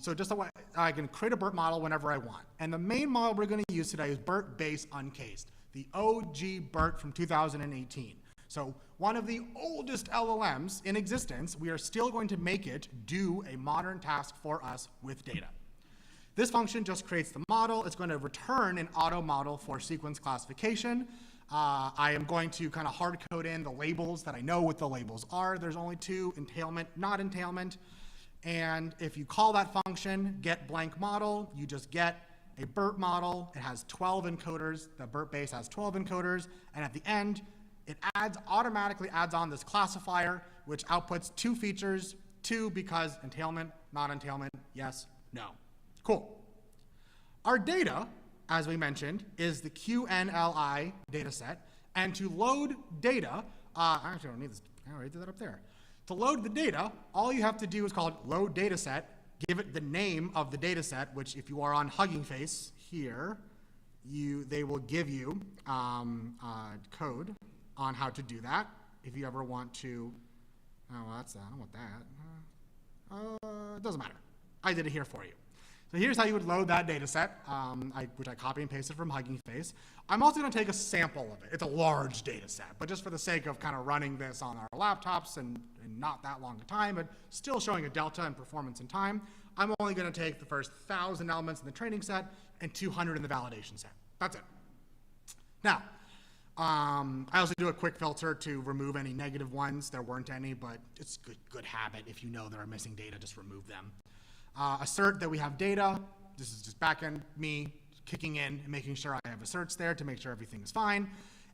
So just so I can create a BERT model whenever I want. And the main model we're going to use today is BERT base uncased, the OG BERT from 2018. So one of the oldest LLMs in existence, we are still going to make it do a modern task for us with data. This function just creates the model. It's going to return an auto model for sequence classification. I am going to kind of hard code in the labels that I know what the labels are. There's only 2, entailment, not entailment. And if you call that function, get blank model, you just get a BERT model. It has 12 encoders. The BERT base has 12 encoders. And at the end, it automatically adds on this classifier, which outputs 2 features, 2 because entailment, not entailment, yes, no. Cool. Our data, as we mentioned, is the QNLI data set. And to load data, I actually don't need this, I already did that up there. To load the data, all you have to do is call it load data set, give it the name of the data set, which if you are on Hugging Face here, they will give you code on how to do that. If you ever want to, oh, well, that's that. I don't want that. It doesn't matter. I did it here for you. So here's how you would load that data set, which I copy and pasted from Hugging Face. I'm also going to take a sample of it. It's a large data set, but just for the sake of kind of running this on our laptops and not that long a time, but still showing a delta in performance and time, I'm only going to take the first 1,000 elements in the training set and 200 in the validation set. That's it. Now, I also do a quick filter to remove any negative ones. There weren't any, but it's good habit. If you know there are missing data, just remove them. Assert that we have data. This is just backend me kicking in and making sure I have asserts there to make sure everything is fine.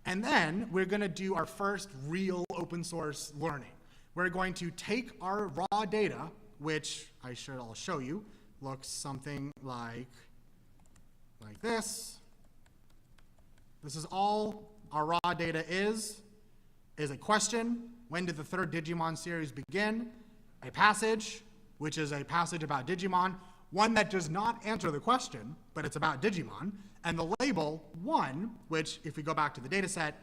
And then we're going to do our first real open source learning. We're going to take our raw data, which I'll show you, looks something like this. This is all our raw data is a question, when did the third Digimon series begin? A passage, which is a passage about Digimon, one that does not answer the question, but it's about Digimon, and the label 1, which, if we go back to the data set,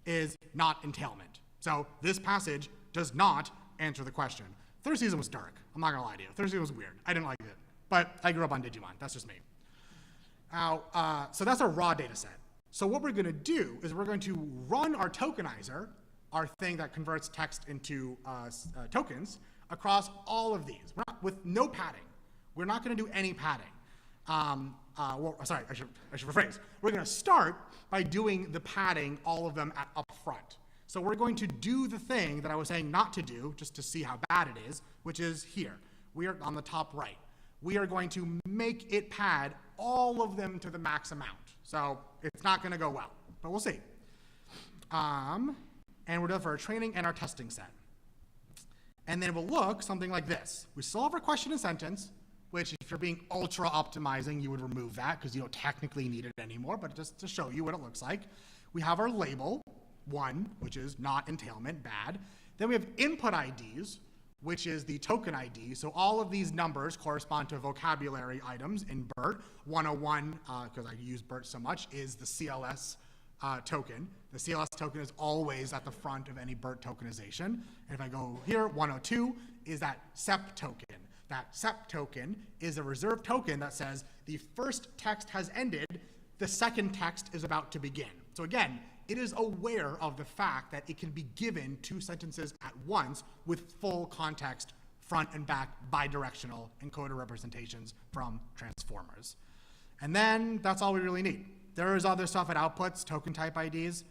is not entailment. So this passage does not answer the question. Third season was dark. I'm not going to lie to you. Third season was weird. I didn't like it. But I grew up on Digimon. That's just me. Now, so that's our raw data set. So what we're going to do is we're going to run our tokenizer, our thing that converts text into tokens, across all of these with no padding. We're not going to do any padding. Sorry, I should rephrase. We're going to start by doing the padding, all of them up front. So we're going to do the thing that I was saying not to do, just to see how bad it is, which is here. We are on the top right. We are going to make it pad all of them to the max amount. So it's not going to go well, but we'll see. And we're doing it for our training and our testing set. And then it will look something like this. We still have our question and sentence, which if you're being ultra optimizing, you would remove that because you don't technically need it anymore, but just to show you what it looks like. We have our label, 1, which is not entailment, bad. Then we have input IDs, which is the token ID. So all of these numbers correspond to vocabulary items in BERT. 101, because I use BERT so much, is the CLS token. The CLS token is always at the front of any BERT tokenization. And if I go here, 102 is that SEP token. That SEP token is a reserved token that says the first text has ended, the second text is about to begin. So again, it is aware of the fact that it can be given 2 sentences at once with full context, front and back, bidirectional encoder representations from transformers. And then that's all we really need. There is other stuff at outputs, token type IDs.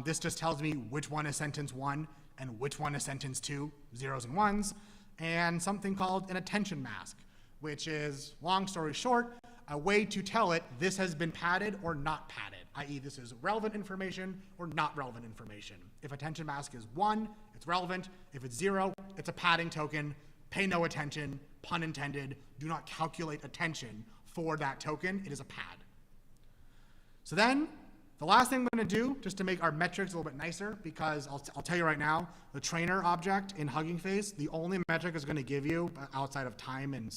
This just tells me which one is sentence 1 and which one is sentence 2, 0s and 1s, and something called an attention mask, which is, long story short, a way to tell it this has been padded or not padded, i.e. this is relevant information or not relevant information. If attention mask is 1, it's relevant. If it's 0, it's a padding token. Pay no attention, pun intended. Do not calculate attention for that token. It is a pad. So then, the last thing I'm going to do, just to make our metrics a little bit nicer, because I'll tell you right now, the trainer object in Hugging Face, the only metric it's going to give you outside of time and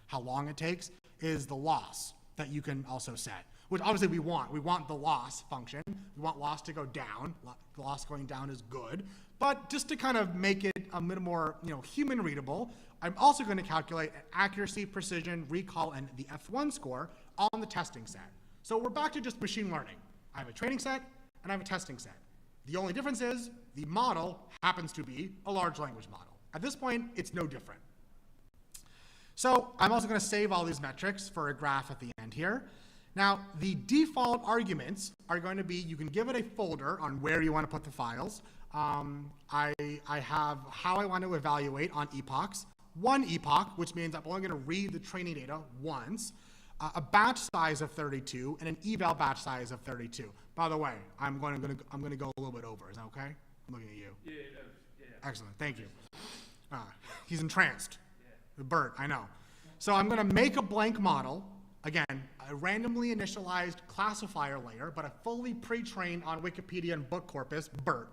how long it takes is the loss that you can also set, which obviously we want. We want the loss function. We want loss to go down. Loss going down is good. But just to kind of make it a little more human readable, I'm also going to calculate accuracy, precision, recall, and the F1 score on the testing set. So we're back to just machine learning. I have a training set and I have a testing set. The only difference is the model happens to be a large language model. At this point, it's no different. So I'm also going to save all these metrics for a graph at the end here. Now, the default arguments are going to be, you can give it a folder on where you want to put the files. I have how I want to evaluate on epochs. 1 epoch, which means I'm only going to read the training data once. A batch size of 32 and an eval batch size of 32. By the way, I'm going to go a little bit over. Is that okay? I'm looking at you. Yeah. Excellent. Thank you. He's entranced. Yeah. Bert, I know. So I'm going to make a blank model. Again, a randomly initialized classifier layer, but a fully pre-trained on Wikipedia and book corpus, BERT.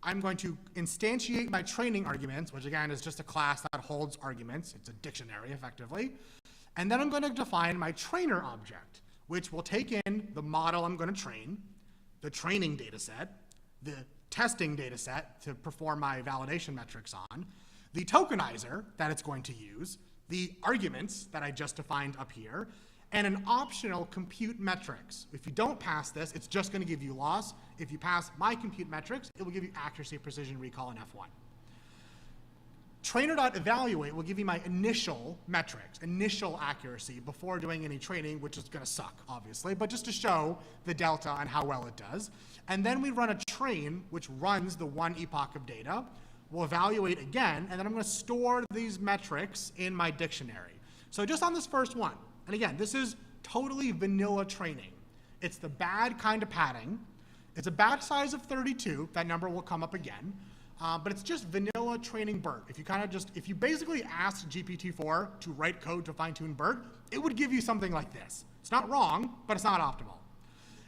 I'm going to instantiate my training arguments, which again is just a class that holds arguments. It's a dictionary, effectively. And then I'm going to define my trainer object, which will take in the model I'm going to train, the training data set, the testing data set to perform my validation metrics on, the tokenizer that it's going to use, the arguments that I just defined up here, and an optional compute metrics. If you don't pass this, it's just going to give you loss. If you pass my compute metrics, it will give you accuracy, precision, recall, and F1. Trainer.evaluate will give you my initial metrics, initial accuracy before doing any training, which is going to suck, obviously, but just to show the delta on how well it does. And then we run a train, which runs the one epoch of data. We'll evaluate again, and then I'm going to store these metrics in my dictionary. So just on this first one, and again, this is totally vanilla training. It's the bad kind of padding. It's a batch size of 32. That number will come up again. But it's just vanilla training BERT. If you basically asked GPT-4 to write code to fine-tune BERT, it would give you something like this. It's not wrong, but it's not optimal.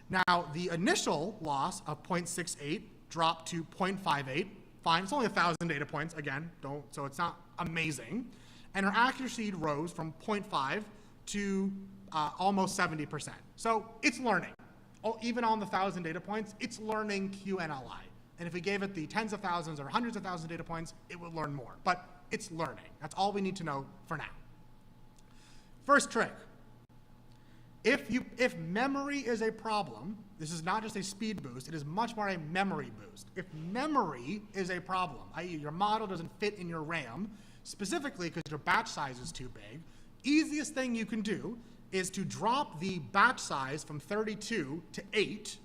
Now, the initial loss of 0.68 dropped to 0.58. Fine, it's only 1,000 data points, again, so it's not amazing. And our accuracy rose from 0.5 to almost 70%. So it's learning. Even on the 1,000 data points, it's learning QNLI. And if we gave it the tens of thousands or hundreds of thousands of data points, it would learn more. But it's learning. That's all we need to know for now. First trick. If memory is a problem, this is not just a speed boost, it is much more a memory boost. If memory is a problem, i.e. your model doesn't fit in your RAM, specifically because your batch size is too big, easiest thing you can do is to drop the batch size from 32 to 8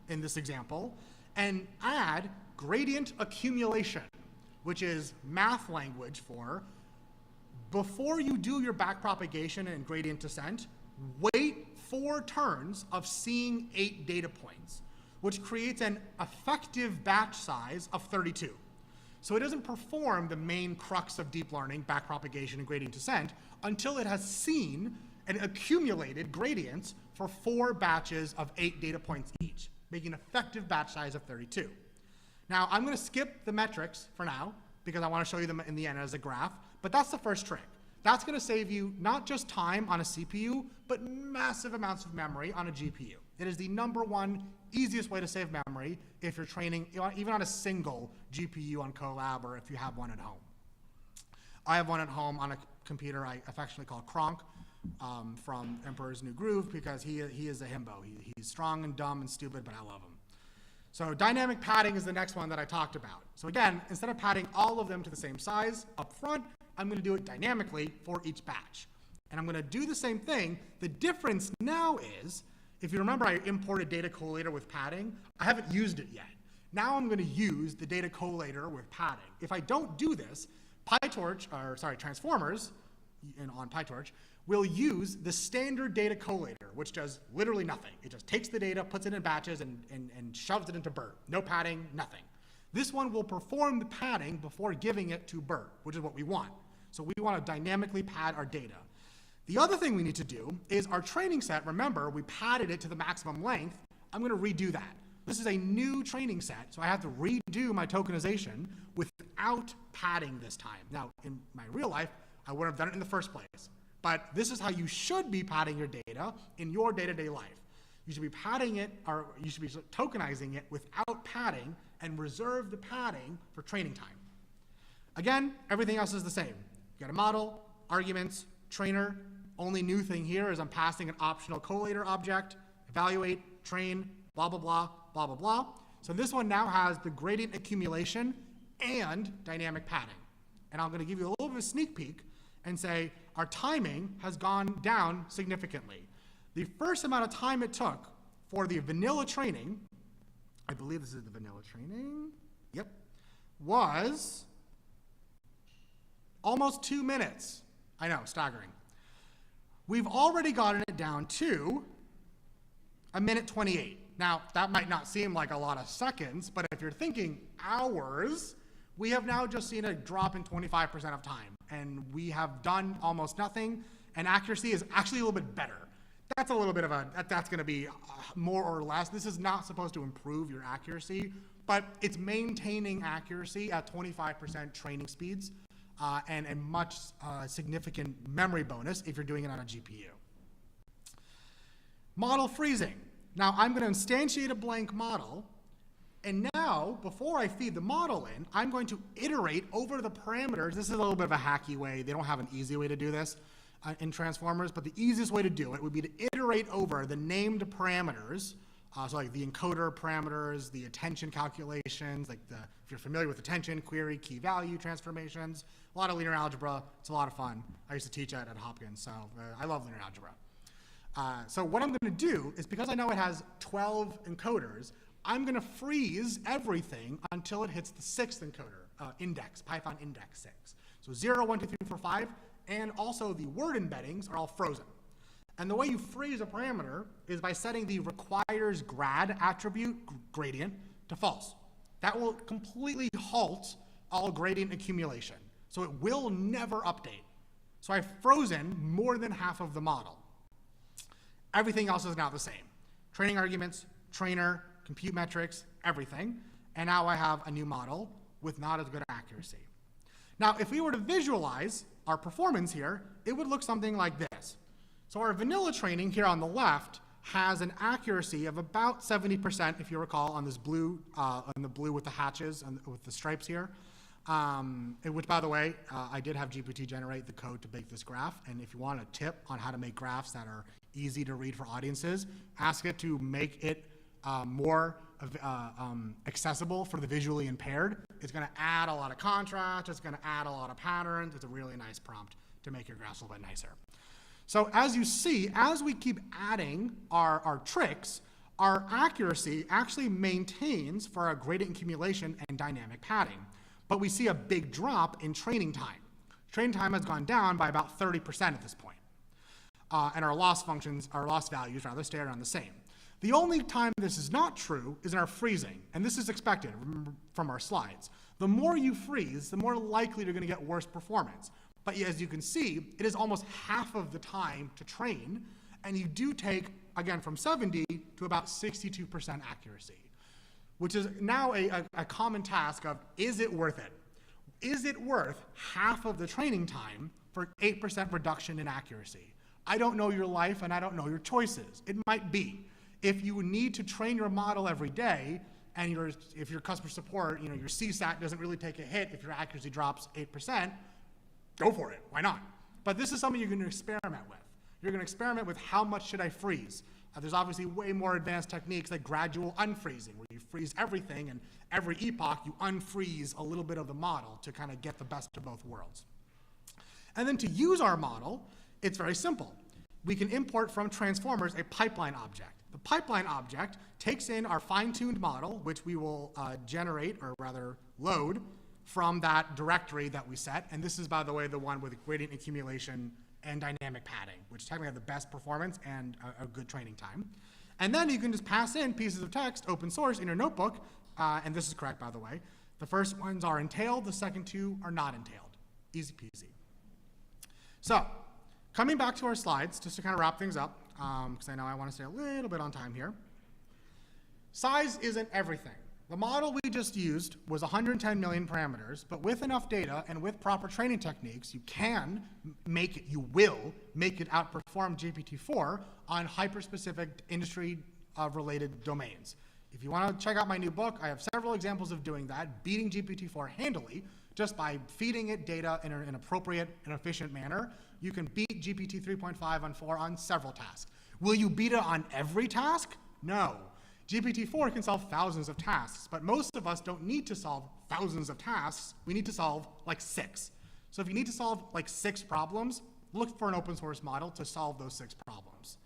in this example, and add gradient accumulation, which is math language for before you do your backpropagation and gradient descent, wait 4 turns of seeing 8 data points, which creates an effective batch size of 32. So it doesn't perform the main crux of deep learning, backpropagation and gradient descent, until it has seen and accumulated gradients for 4 batches of 8 data points each, making an effective batch size of 32. Now, I'm going to skip the metrics for now, because I want to show you them in the end as a graph, but that's the first trick. That's going to save you not just time on a CPU, but massive amounts of memory on a GPU. It is the #1 easiest way to save memory if you're training, even on a single GPU on Colab, or if you have one at home. I have one at home on a computer I affectionately call Kronk, from Emperor's New Groove, because he is a himbo. He's strong and dumb and stupid, but I love him. So dynamic padding is the next one that I talked about. So again, instead of padding all of them to the same size up front, I'm going to do it dynamically for each batch. And I'm going to do the same thing. The difference now is, if you remember I imported data collator with padding, I haven't used it yet. Now I'm going to use the data collator with padding. If I don't do this, transformers on PyTorch will use the standard data collator, which does literally nothing. It just takes the data, puts it in batches, and shoves it into BERT. No padding, nothing. This one will perform the padding before giving it to BERT, which is what we want. So we want to dynamically pad our data. The other thing we need to do is our training set. Remember, we padded it to the maximum length. I'm going to redo that. This is a new training set, so I have to redo my tokenization without padding this time. Now, in my real life, I would have done it in the first place. But this is how you should be padding your data in your day-to-day life. You should be padding it, or you should be tokenizing it without padding, and reserve the padding for training time. Again, everything else is the same. You got a model, arguments, trainer. Only new thing here is I'm passing an optional collator object, evaluate, train, blah, blah, blah, blah, blah, blah. So this one now has the gradient accumulation and dynamic padding. And I'm going to give you a little bit of a sneak peek and say our timing has gone down significantly. The first amount of time it took for the vanilla training, I believe this is the vanilla training, yep, was almost 2 minutes. I know, staggering. We've already gotten it down to 1:28. Now, that might not seem like a lot of seconds, but if you're thinking hours, we have now just seen a drop in 25% of time, and we have done almost nothing, and accuracy is actually a little bit better. That's a little bit of that's going to be more or less. This is not supposed to improve your accuracy, but it's maintaining accuracy at 25% training speeds, and a much significant memory bonus if you're doing it on a GPU. Model freezing. Now I'm going to instantiate a blank model, and now, before I feed the model in, I'm going to iterate over the parameters. This is a little bit of a hacky way. They don't have an easy way to do this in transformers, but the easiest way to do it would be to iterate over the named parameters, so like the encoder parameters, the attention calculations, like if you're familiar with attention, query, key value transformations, a lot of linear algebra. It's a lot of fun. I used to teach it at Hopkins, so I love linear algebra. So what I'm going to do is, because I know it has 12 encoders, I'm going to freeze everything until it hits the 6th encoder index, Python index 6. So 0, 1, 2, 3, 4, 5, and also the word embeddings are all frozen. And the way you freeze a parameter is by setting the requires grad attribute gradient to false. That will completely halt all gradient accumulation. So it will never update. So I've frozen more than half of the model. Everything else is now the same. Training arguments, trainer, compute metrics, everything. And now I have a new model with not as good accuracy. Now, if we were to visualize our performance here, it would look something like this. So our vanilla training here on the left has an accuracy of about 70%, if you recall, on this blue, on the blue with the hatches and with the stripes here. Which, by the way, I did have GPT generate the code to make this graph. And if you want a tip on how to make graphs that are easy to read for audiences, ask it to make it more accessible for the visually impaired. It's going to add a lot of contrast. It's going to add a lot of patterns. It's a really nice prompt to make your graphs a little bit nicer. So as you see, as we keep adding our tricks, our accuracy actually maintains for our gradient accumulation and dynamic padding. But we see a big drop in training time. Training time has gone down by about 30% at this point. And our loss functions, our loss values rather, stay around the same. The only time this is not true is in our freezing, and this is expected from our slides. The more you freeze, the more likely you're going to get worse performance. But as you can see, it is almost half of the time to train, and you do take, again, from 70 to about 62% accuracy, which is now a common task of, is it worth it? Is it worth half of the training time for 8% reduction in accuracy? I don't know your life, and I don't know your choices. It might be. If you need to train your model every day, and if your customer support, your CSAT doesn't really take a hit if your accuracy drops 8%, go for it. Why not? But this is something you're going to experiment with. You're going to experiment with how much should I freeze. There's obviously way more advanced techniques like gradual unfreezing, where you freeze everything, and every epoch you unfreeze a little bit of the model to kind of get the best of both worlds. And then to use our model, it's very simple. We can import from transformers a pipeline object. The pipeline object takes in our fine-tuned model, which we will generate, or rather load, from that directory that we set. And this is, by the way, the one with gradient accumulation and dynamic padding, which technically have the best performance and a good training time. And then you can just pass in pieces of text, open source, in your notebook. And this is correct, by the way. The first ones are entailed. The second two are not entailed. Easy peasy. So coming back to our slides, just to kind of wrap things up, because I know I want to stay a little bit on time here. Size isn't everything. The model we just used was 110 million parameters, but with enough data and with proper training techniques, you will make it outperform GPT-4 on hyper-specific industry-related domains. If you want to check out my new book, I have several examples of doing that, beating GPT-4 handily, just by feeding it data in an appropriate and efficient manner. You can beat GPT 3.5 on 4 on several tasks. Will you beat it on every task? No. GPT-4 can solve thousands of tasks, but most of us don't need to solve thousands of tasks. We need to solve like 6. So if you need to solve like 6 problems, look for an open source model to solve those 6 problems.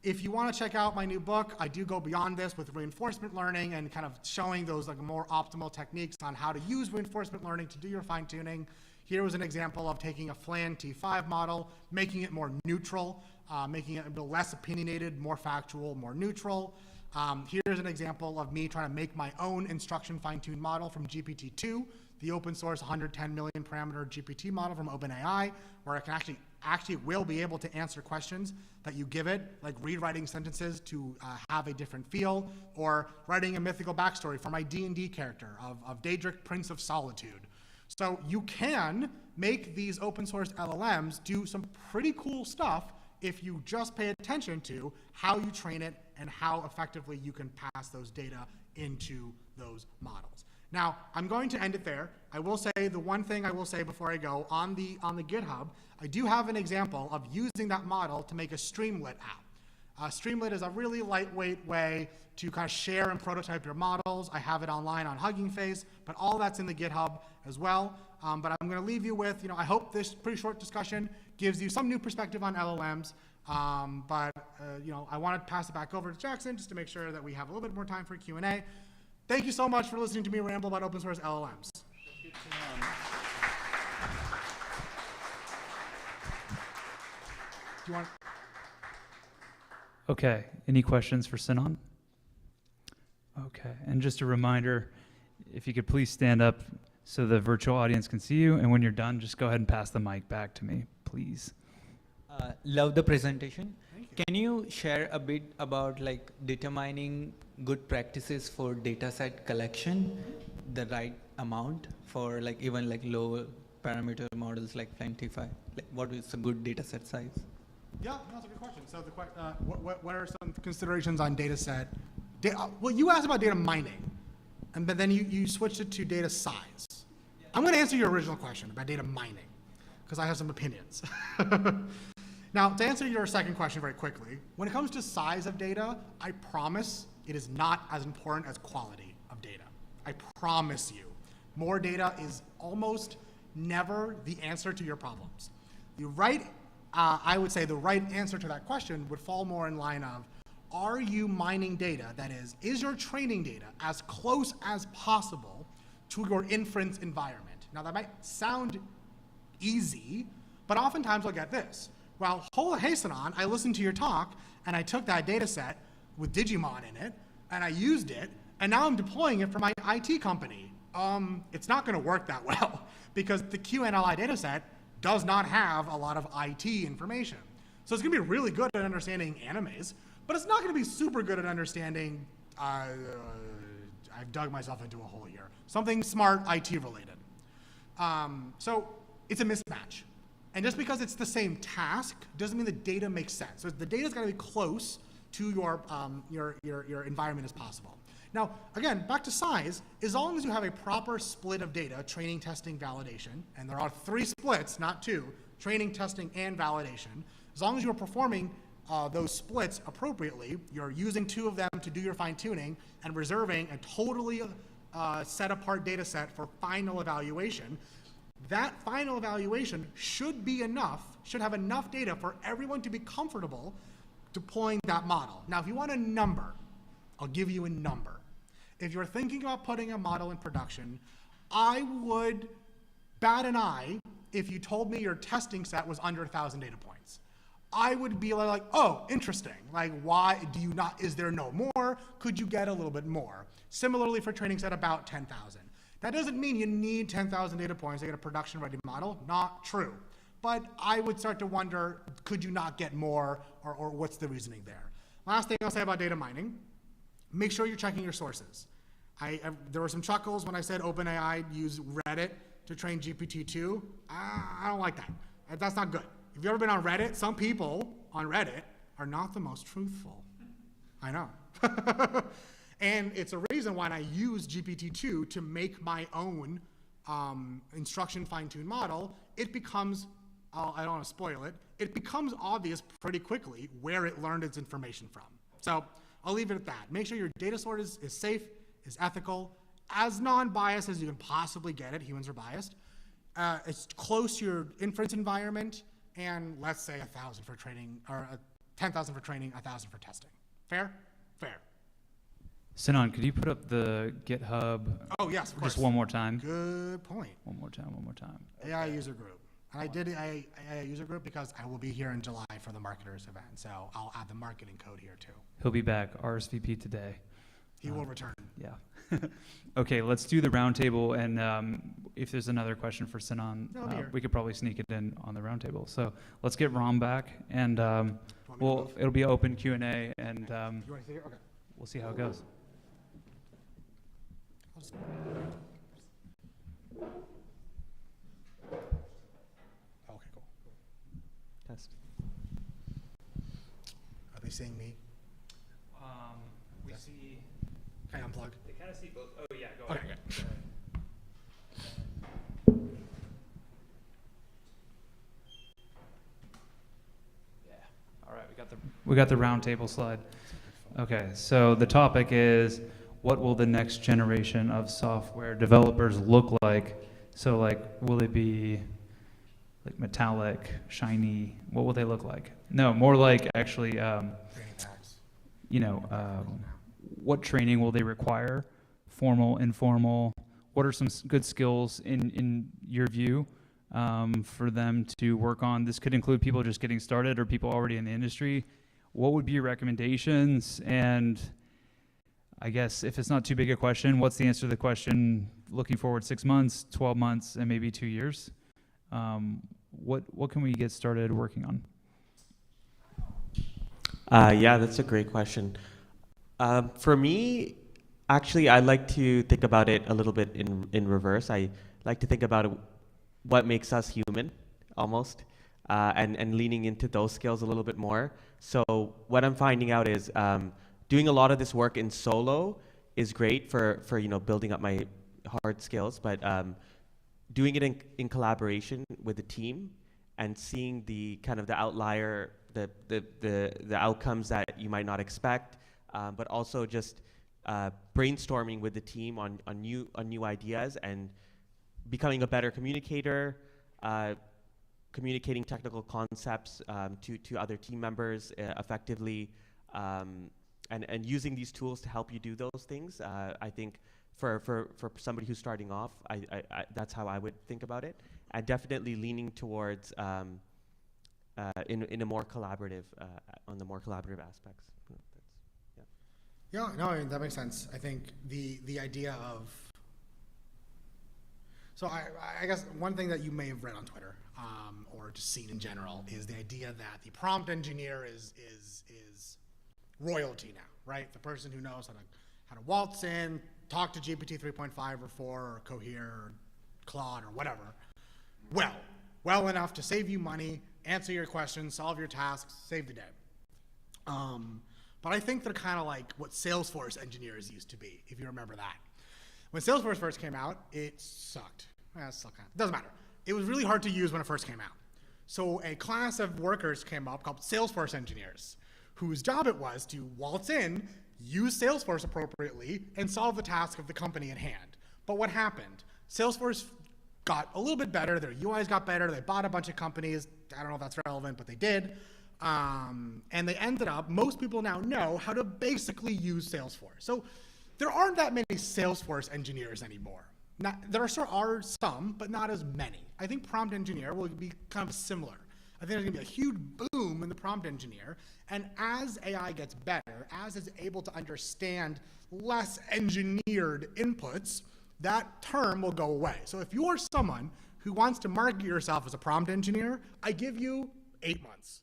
If you want to check out my new book, I do go beyond this with reinforcement learning and kind of showing those like more optimal techniques on how to use reinforcement learning to do your fine tuning. Here was an example of taking a FLAN T5 model, making it more neutral, making it a bit less opinionated, more factual, more neutral. Here's an example of me trying to make my own instruction fine-tuned model from GPT-2, the open source 110 million parameter GPT model from OpenAI, where it can actually will be able to answer questions that you give it, like rewriting sentences to have a different feel, or writing a mythical backstory for my D&D character of Daedric, Prince of Solitude. So you can make these open source LLMs do some pretty cool stuff if you just pay attention to how you train it and how effectively you can pass those data into those models. Now, I'm going to end it there. I will say the one thing I will say before I go, on the GitHub, I do have an example of using that model to make a Streamlit app. Streamlit is a really lightweight way to kind of share and prototype your models. I have it online on Hugging Face, but all that's in the GitHub as well. But I'm going to leave you with, I hope this pretty short discussion gives you some new perspective on LLMs. I want to pass it back over to Jackson just to make sure that we have a little bit more time for Q&A. Thank you so much for listening to me ramble about open source LLMs. Do you want? Okay, any questions for Sinan? Okay, and just a reminder, if you could please stand up so the virtual audience can see you, and when you're done, just go ahead and pass the mic back to me, please. Love the presentation. Thank you. Can you share a bit about determining good practices for data set collection, the right amount for even low parameter models like Plentify? What is a good data set size? Yeah, that's a good question. So what are some considerations on data set? Well, you asked about data mining, but then you switched it to data size. I'm going to answer your original question about data mining, because I have some opinions. Now, to answer your second question very quickly, when it comes to size of data, I promise it is not as important as quality of data. I promise you. More data is almost never the answer to your problems. I would say the right answer to that question would fall more in line of, are you mining data? That is your training data as close as possible to your inference environment? Now, that might sound easy, but oftentimes I'll get this. Well, hey, Sinan, I listened to your talk, and I took that data set with Digimon in it, and I used it, and now I'm deploying it for my IT company. It's not going to work that well, because the QNLI data set does not have a lot of IT information. So it's going to be really good at understanding animes, but it's not going to be super good at understanding, I've dug myself into a hole here, something smart IT related. So it's a mismatch. And just because it's the same task doesn't mean the data makes sense. So the data's got to be close to your environment as possible. Now, again, back to size, as long as you have a proper split of data, training, testing, validation, and there are 3 splits, not 2, training, testing, and validation, as long as you're performing those splits appropriately, you're using 2 of them to do your fine tuning and reserving a totally set apart data set for final evaluation, that final evaluation should have enough data for everyone to be comfortable deploying that model. Now, if you want a number, I'll give you a number. If you're thinking about putting a model in production, I would bat an eye if you told me your testing set was under 1,000 data points. I would be like, oh, interesting. Why do you not, is there no more? Could you get a little bit more? Similarly for training set, about 10,000. That doesn't mean you need 10,000 data points to get a production-ready model. Not true. But I would start to wonder, could you not get more, or what's the reasoning there? Last thing I'll say about data mining, make sure you're checking your sources. There were some chuckles when I said OpenAI used Reddit to train GPT-2. I don't like that. That's not good. If you've ever been on Reddit, some people on Reddit are not the most truthful. I know. And it's a reason why I use GPT-2 to make my own instruction fine-tuned model. It becomes, I don't want to spoil it, it becomes obvious pretty quickly where it learned its information from. So I'll leave it at that. Make sure your data source is safe, is ethical, as non-biased as you can possibly get it. Humans are biased. It's close to your inference environment, and let's say 1,000 for training, or 10,000 for training, 1,000 for testing. Fair? Fair. Sinan, could you put up the GitHub? Oh, yes, of course. Just one more time. Good point. One more time. AI user group. And I did AI user group because I will be here in July for the marketers event. So I'll add the marketing code here too. He'll be back, RSVP today. He will return. Yeah. Okay, let's do the roundtable, and if there's another question for Sinan, we could probably sneak it in on the roundtable. So let's get Ram back, and it'll be open Q&A, and You want to see here? Okay. we'll see how it goes. Okay, cool. Test. seeing me? We see. Can I unplug? They kind of see both. Oh yeah, go Okay, ahead. good. All right, we got the round table slide. Okay, so the topic is, what will the next generation of software developers look like? So like, will it be like metallic, shiny? What will they look like? No, more like actually, Training packs. you know, what training will they require? Formal, informal? What are some good skills in your view for them to work on? This could include people just getting started or people already in the industry. What would be your recommendations? And I guess if it's not too big a question, what's the answer to the question looking forward 6 months, 12 months, and maybe 2 years? What can we get started working on? Yeah, that's a great question. For me, actually, I like to think about it a little bit in reverse. I like to think about what makes us human, almost, and leaning into those skills a little bit more. So what I'm finding out is doing a lot of this work in solo is great for building up my hard skills, but doing it in collaboration with the team and seeing the kind of the outlier, the outcomes that you might not expect, but also just brainstorming with the team on new ideas and becoming a better communicator, communicating technical concepts to other team members effectively, and using these tools to help you do those things. I think for somebody who's starting off, I that's how I would think about it, and definitely leaning towards in a more collaborative on the more collaborative aspects. Yeah, no, I mean, that makes sense. I think the idea of, so I guess one thing that you may have read on Twitter or just seen in general is the idea that the prompt engineer is royalty now, right? The person who knows how to waltz in, talk to GPT 3.5 or 4 or Cohere or Claude or whatever, well enough to save you money, answer your questions, solve your tasks, save the day. But I think they're kind of like what Salesforce engineers used to be, if you remember that. When Salesforce first came out, it sucked. It still kind of, doesn't matter. It was really hard to use when it first came out. So a class of workers came up called Salesforce engineers, whose job it was to waltz in, use Salesforce appropriately, and solve the task of the company at hand. But what happened? Salesforce got a little bit better. Their UIs got better. They bought a bunch of companies. I don't know if that's relevant, but they did. And they ended up, most people now know how to basically use Salesforce. So there aren't that many Salesforce engineers anymore. There are some, but not as many. I think prompt engineer will be kind of similar. I think there's gonna be a huge boom in the prompt engineer. And as AI gets better, as it's able to understand less engineered inputs, that term will go away. So if you're someone who wants to market yourself as a prompt engineer, I give you 8 months.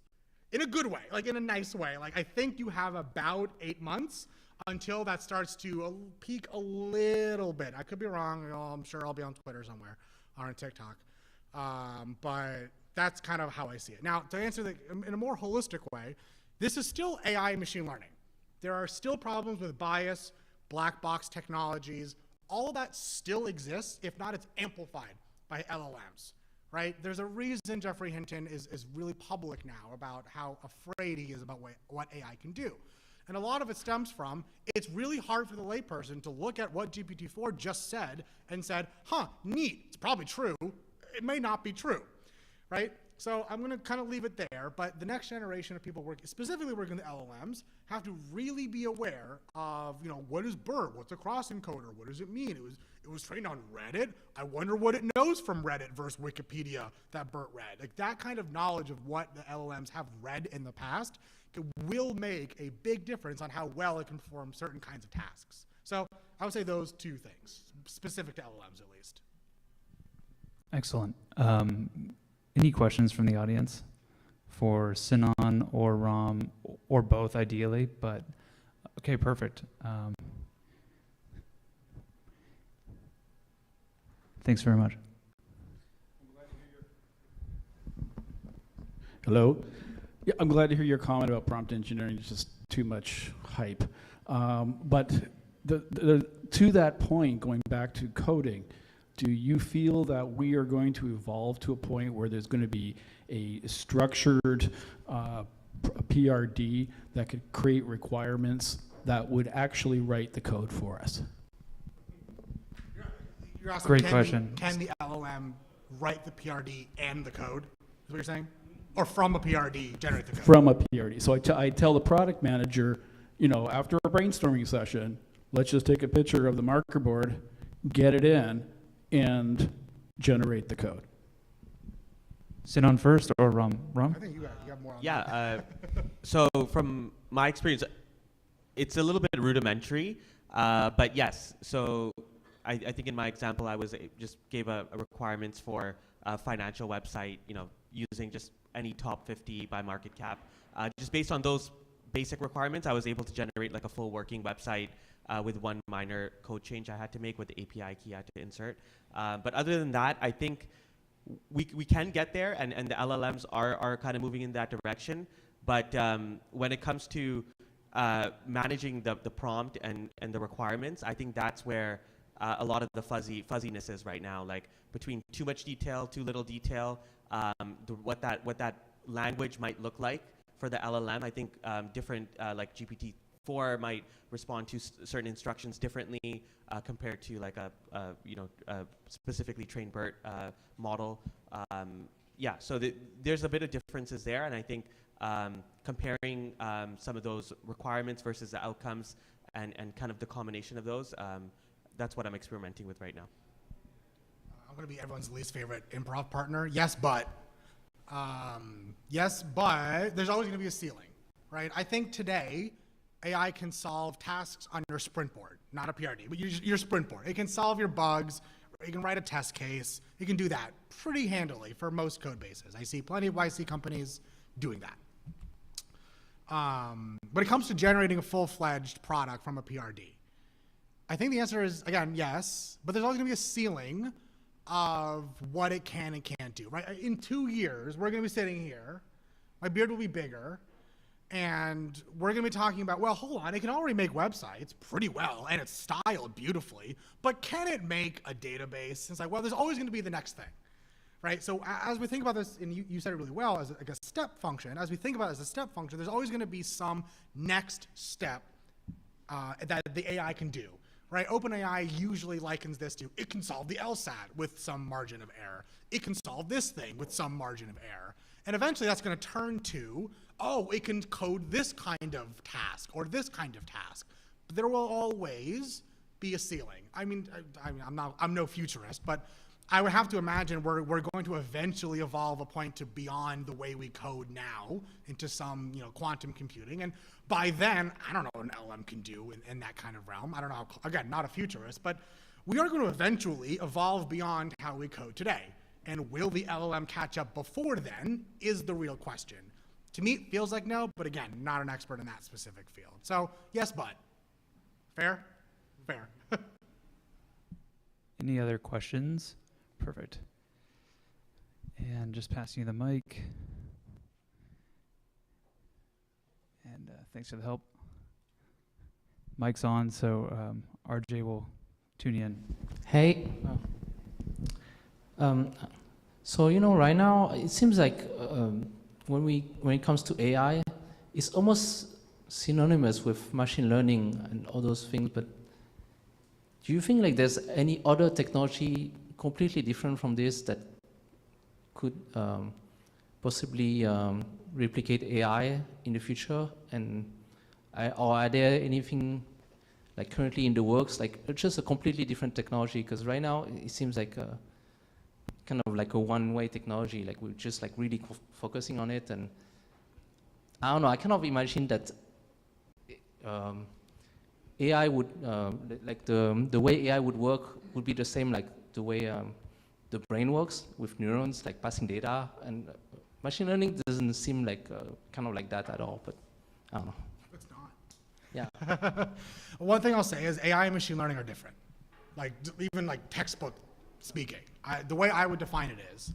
In a good way, like in a nice way. Like I think you have about 8 months until that starts to peak a little bit. I could be wrong. I'm sure I'll be on Twitter somewhere or on TikTok. But that's kind of how I see it. Now, to answer in a more holistic way, this is still AI and machine learning. There are still problems with bias, black box technologies. All of that still exists. If not, it's amplified by LLMs. Right? There's a reason Jeffrey Hinton is really public now about how afraid he is about what AI can do. And a lot of it stems from, it's really hard for the layperson to look at what GPT-4 just said and said, huh, neat, it's probably true. It may not be true, right? So I'm gonna kind of leave it there, but the next generation of people specifically working with LLMs have to really be aware of, what is BERT? What's a cross encoder? What does it mean? It was trained on Reddit. I wonder what it knows from Reddit versus Wikipedia that BERT read. Like that kind of knowledge of what the LLMs have read in the past will make a big difference on how well it can perform certain kinds of tasks. So I would say those two things, specific to LLMs at least. Excellent. Any questions from the audience for Sinan or Ram, or both ideally, but okay, perfect. Thanks very much. Hello. Yeah, I'm glad to hear your comment about prompt engineering. It's just too much hype. But to that point, going back to coding, do you feel that we are going to evolve to a point where there's going to be a structured PRD that could create requirements that would actually write the code for us? You're asking, Great question. Can the LLM write the PRD and the code? Is what you're saying? Or from a PRD generate the code? From a PRD. So I tell the product manager, after a brainstorming session, let's just take a picture of the marker board, get it in, and generate the code. Sinan first or Ram? I think you got more on that. Yeah. So from my experience, it's a little bit rudimentary, but yes. So I think in my example, I was just gave a requirements for a financial website, using just any top 50 by market cap. Just based on those basic requirements, I was able to generate like a full working website with one minor code change I had to make with the API key I had to insert. But other than that, I think we can get there, and the LLMs are kind of moving in that direction. But when it comes to managing the prompt and the requirements, I think that's where a lot of the fuzziness is right now, like between too much detail, too little detail, what that language might look like for the LLM. I think different like GPT-4 might respond to certain instructions differently compared to like a specifically trained BERT model. Yeah, so there's a bit of differences there, and I think comparing some of those requirements versus the outcomes and kind of the combination of those, that's what I'm experimenting with right now. I'm going to be everyone's least favorite improv partner. Yes, but there's always going to be a ceiling, right? I think today AI can solve tasks on your sprint board, not a PRD, but your sprint board. It can solve your bugs. It can write a test case. It can do that pretty handily for most code bases. I see plenty of YC companies doing that. But it comes to generating a full-fledged product from a PRD. I think the answer is, again, yes, but there's always going to be a ceiling of what it can and can't do, right? In 2 years, we're going to be sitting here, my beard will be bigger, and we're going to be talking about, well, hold on, it can already make websites pretty well, and it's styled beautifully, but can it make a database? It's like, well, there's always going to be the next thing, right? So as we think about this, and you said it really well, as like a step function, as we think about it as a step function, there's always going to be some next step that the AI can do. Right, OpenAI usually likens this to, it can solve the LSAT with some margin of error. It can solve this thing with some margin of error. And eventually that's going to turn to, oh, it can code this kind of task or this kind of task. But there will always be a ceiling. I mean, I'm no futurist, but I would have to imagine we're going to eventually evolve a point to beyond the way we code now into some quantum computing. And by then, I don't know what an LM can do in that kind of realm. I don't know, again, not a futurist, but we are going to eventually evolve beyond how we code today. And will the LLM catch up before then is the real question. To me, it feels like no, but again, not an expert in that specific field. So yes, but. Fair? Fair. Any other questions? Perfect. And just passing you the mic. And thanks for the help. Mic's on, so RJ will tune you in. Hey. So right now it seems like when it comes to AI, it's almost synonymous with machine learning and all those things. But do you think like there's any other technology completely different from this that could possibly replicate AI in the future? And or are there anything like currently in the works, like just a completely different technology? Because right now it seems like kind of like a one-way technology, like we're just like really focusing on it. And I don't know, I cannot imagine that AI would, like the way AI would work would be the same like the way the brain works with neurons, like passing data. And machine learning doesn't seem like kind of like that at all, but I don't know. It's not. Yeah. One thing I'll say is AI and machine learning are different. Like even like textbook speaking. The way I would define it is,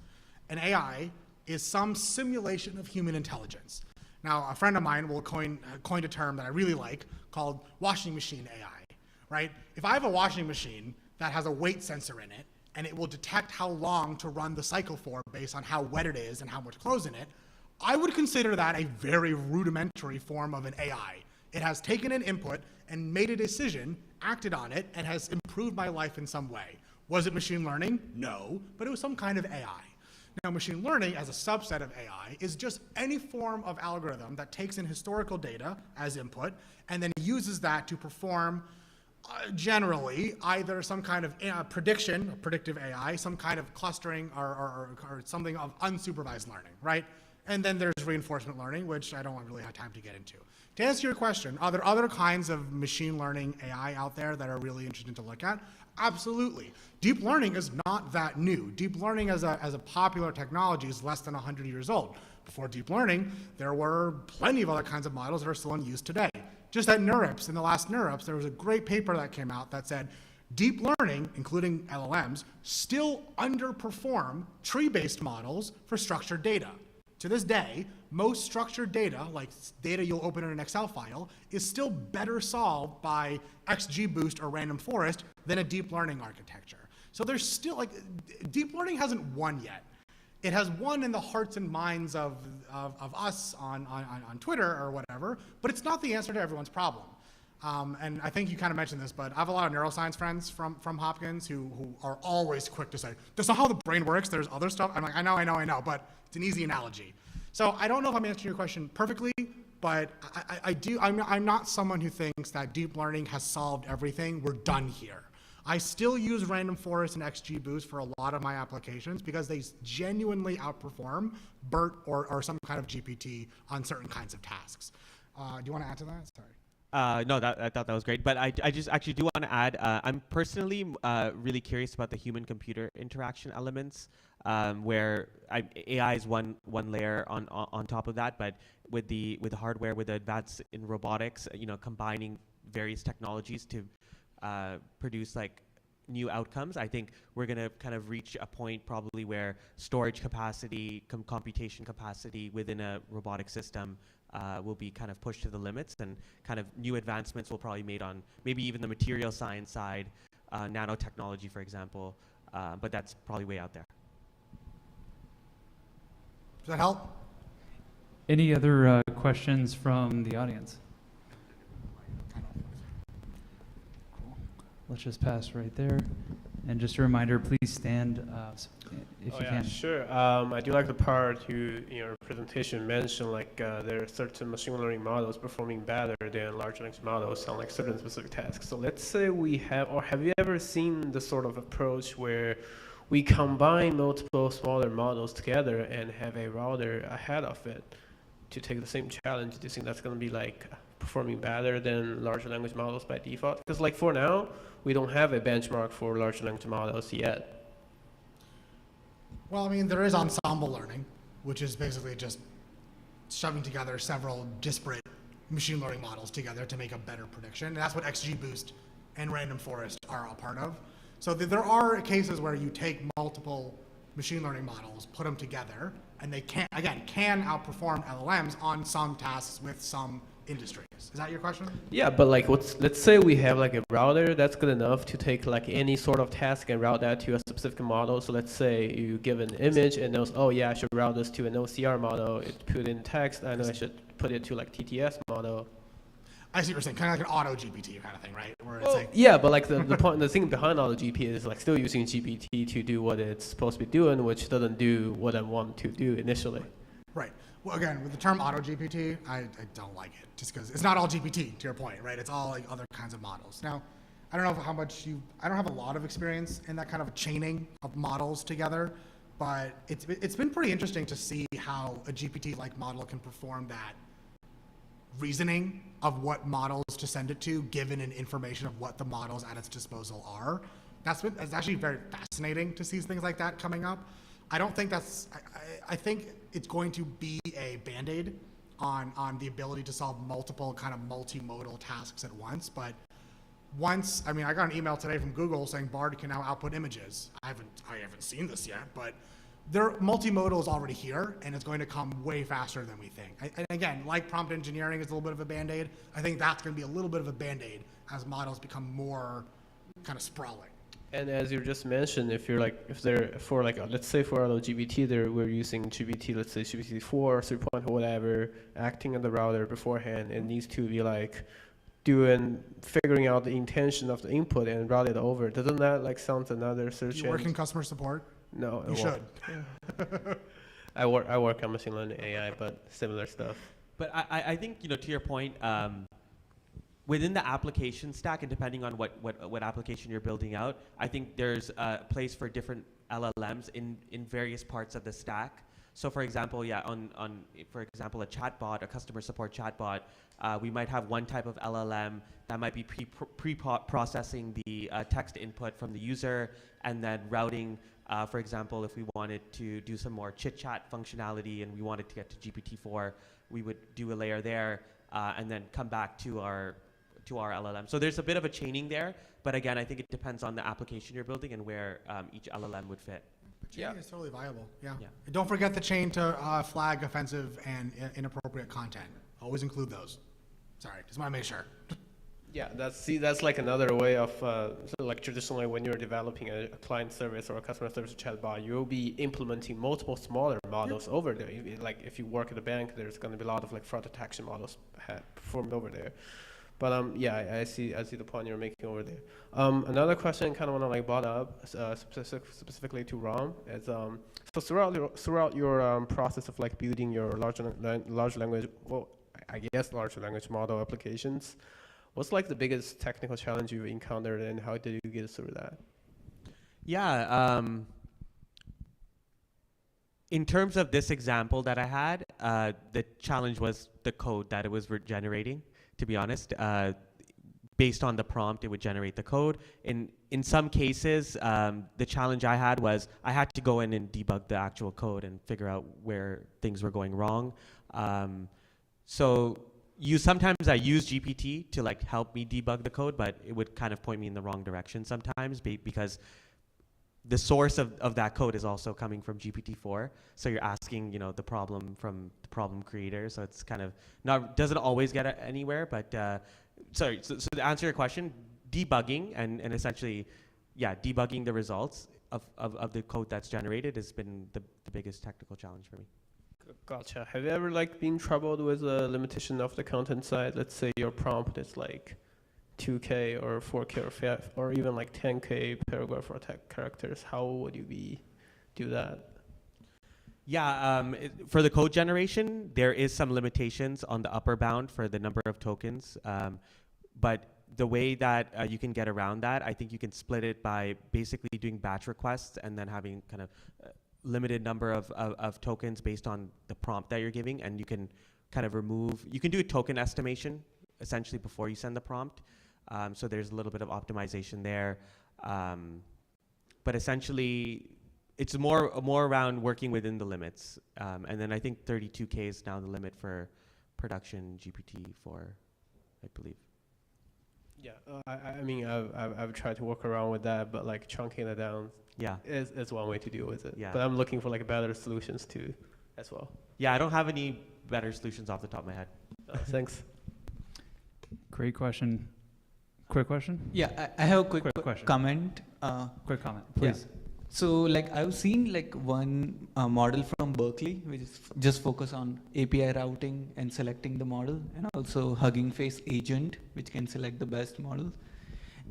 an AI is some simulation of human intelligence. Now, a friend of mine will coined a term that I really like called washing machine AI, right? If I have a washing machine that has a weight sensor in it, and it will detect how long to run the cycle for based on how wet it is and how much clothes in it, I would consider that a very rudimentary form of an AI. It has taken an input and made a decision, acted on it, and has improved my life in some way. Was it machine learning? No, but it was some kind of AI. Now, machine learning as a subset of AI is just any form of algorithm that takes in historical data as input and then uses that to perform generally either some kind of prediction, or predictive AI, some kind of clustering or something of unsupervised learning, right? And then there's reinforcement learning, which I don't really have time to get into. To answer your question, are there other kinds of machine learning AI out there that are really interesting to look at? Absolutely. Deep learning is not that new. Deep learning as a popular technology is less than 100 years old. Before deep learning, there were plenty of other kinds of models that are still in use today. Just at NeurIPS, in the last NeurIPS, there was a great paper that came out that said deep learning, including LLMs, still underperform tree-based models for structured data. To this day, most structured data, like data you'll open in an Excel file, is still better solved by XGBoost or random forest than a deep learning architecture. So there's still, like, deep learning hasn't won yet. It has won in the hearts and minds of us on Twitter or whatever, but it's not the answer to everyone's problem. And I think you kind of mentioned this, but I have a lot of neuroscience friends from Hopkins who are always quick to say, that's not how the brain works, there's other stuff. I'm like, I know, but it's an easy analogy. So I don't know if I'm answering your question perfectly, but I'm not someone who thinks that deep learning has solved everything, we're done here. I still use random forest and XGBoost for a lot of my applications because they genuinely outperform BERT or some kind of GPT on certain kinds of tasks. Do you want to add to that? Sorry. No, I thought that was great. But I just actually do want to add, I'm personally really curious about the human-computer interaction elements, where AI is one layer on top of that. But with the hardware, with the advance in robotics, combining various technologies to produce like new outcomes, I think we're going to kind of reach a point probably where storage capacity, computation capacity within a robotic system will be kind of pushed to the limits, and kind of new advancements will probably be made on maybe even the material science side, nanotechnology, for example, but that's probably way out there. Does that help? Any other questions from the audience? Cool. Let's just pass right there. And just a reminder, please stand if you can. Sure. I do like the part you in your presentation mentioned, like there are certain machine learning models performing better than large language models on like certain specific tasks. So let's say we have, or have you ever seen the sort of approach where we combine multiple smaller models together and have a router ahead of it to take the same challenge? Do you think that's going to be like performing better than large language models by default? Because like for now, we don't have a benchmark for large language models yet. Well, I mean, there is ensemble learning, which is basically just shoving together several disparate machine learning models together to make a better prediction. And that's what XGBoost and random forest are all part of. So there are cases where you take multiple machine learning models, put them together, and they can outperform LLMs on some tasks with some industries. Is that your question? Yeah, but like let's say we have like a router that's good enough to take like any sort of task and route that to a specific model. So let's say you give an image and knows, oh yeah, I should route this to an OCR model. It put in text, I know I should put it to like TTS model. I see what you're saying, kind of like an auto GPT kind of thing, right? Where it's like, yeah, but like the point, the thing behind auto GPT is like still using GPT to do what it's supposed to be doing, which doesn't do what I want to do initially. Right. Well, again, with the term auto GPT, I don't like it, just because it's not all GPT, to your point, right? It's all like other kinds of models. Now, I don't know how much I don't have a lot of experience in that kind of chaining of models together, but it's been pretty interesting to see how a GPT-like model can perform that reasoning of what models to send it to, given an information of what the models at its disposal are. It's actually very fascinating to see things like that coming up. I don't think I think it's going to be a Band-Aid on the ability to solve multiple kind of multimodal tasks at once. But I got an email today from Google saying Bard can now output images. I haven't seen this yet, but multimodal is already here, and it's going to come way faster than we think. And again, like prompt engineering is a little bit of a Band-Aid, I think that's going to be a little bit of a Band-Aid as models become more kind of sprawling. And as you just mentioned, if you're like, if they're for like, let's say for GPT, we're using GPT, let's say GPT-4, 3.0, whatever, acting on the router beforehand, it needs to be like figuring out the intention of the input and route it over. Doesn't that like sound another search? You work in customer support? No, you should. I work on machine learning AI, but similar stuff. But I think, to your point, within the application stack, and depending on what application you're building out, I think there's a place for different LLMs in various parts of the stack. So for example, for example, a chatbot, a customer support chatbot, we might have one type of LLM that might be pre-processing the text input from the user and then routing. For example, if we wanted to do some more chit-chat functionality and we wanted to get to GPT-4, we would do a layer there and then come back to our LLM. So there's a bit of a chaining there, but again, I think it depends on the application you're building and where each LLM would fit. Chaining is totally viable, yeah. And don't forget the chain to flag offensive and inappropriate content. Always include those. Sorry, just want to make sure. Yeah, that's like another way of, so like traditionally when you're developing a client service or a customer service chatbot, you'll be implementing multiple smaller models over there. Like if you work at a bank, there's going to be a lot of like fraud detection models performed over there. But yeah, I see the point you're making over there. Another question kind of want to like brought up specifically to Ram is so throughout your process of like building your large language, well, I guess large language model applications, what's like the biggest technical challenge you've encountered and how did you get through that? Yeah, in terms of this example that I had, the challenge was the code that it was generating. To be honest, based on the prompt, it would generate the code. In some cases, the challenge I had was I had to go in and debug the actual code and figure out where things were going wrong. So sometimes I use GPT to like help me debug the code, but it would kind of point me in the wrong direction sometimes because the source of that code is also coming from GPT-4. So you're asking, the problem from the problem creator. So it's kind of doesn't always get anywhere, but sorry. So to answer your question, debugging and essentially, debugging the results of the code that's generated has been the biggest technical challenge for me. Gotcha. Have you ever like been troubled with the limitation of the content side? Let's say your prompt is like 2K or 4K or 5 or even like 10K paragraph or characters. How would you do that? Yeah, for the code generation, there is some limitations on the upper bound for the number of tokens. But the way that you can get around that, I think you can split it by basically doing batch requests and then having kind of limited number of tokens based on the prompt that you're giving. And you can kind of you can do a token estimation essentially before you send the prompt. So there's a little bit of optimization there. But essentially, it's more around working within the limits. And then I think 32K is now the limit for production GPT-4, I believe. Yeah, I mean, I've tried to work around with that, but like chunking it down is one way to deal with it. Yeah. But I'm looking for like better solutions too, as well. Yeah, I don't have any better solutions off the top of my head. Thanks. Great question. Quick question? Yeah, I have a quick question. Comment. Quick comment, please. Yeah. So like I've seen like one model from Berkeley, which is just focus on API routing and selecting the model, and also Hugging Face agent, which can select the best model.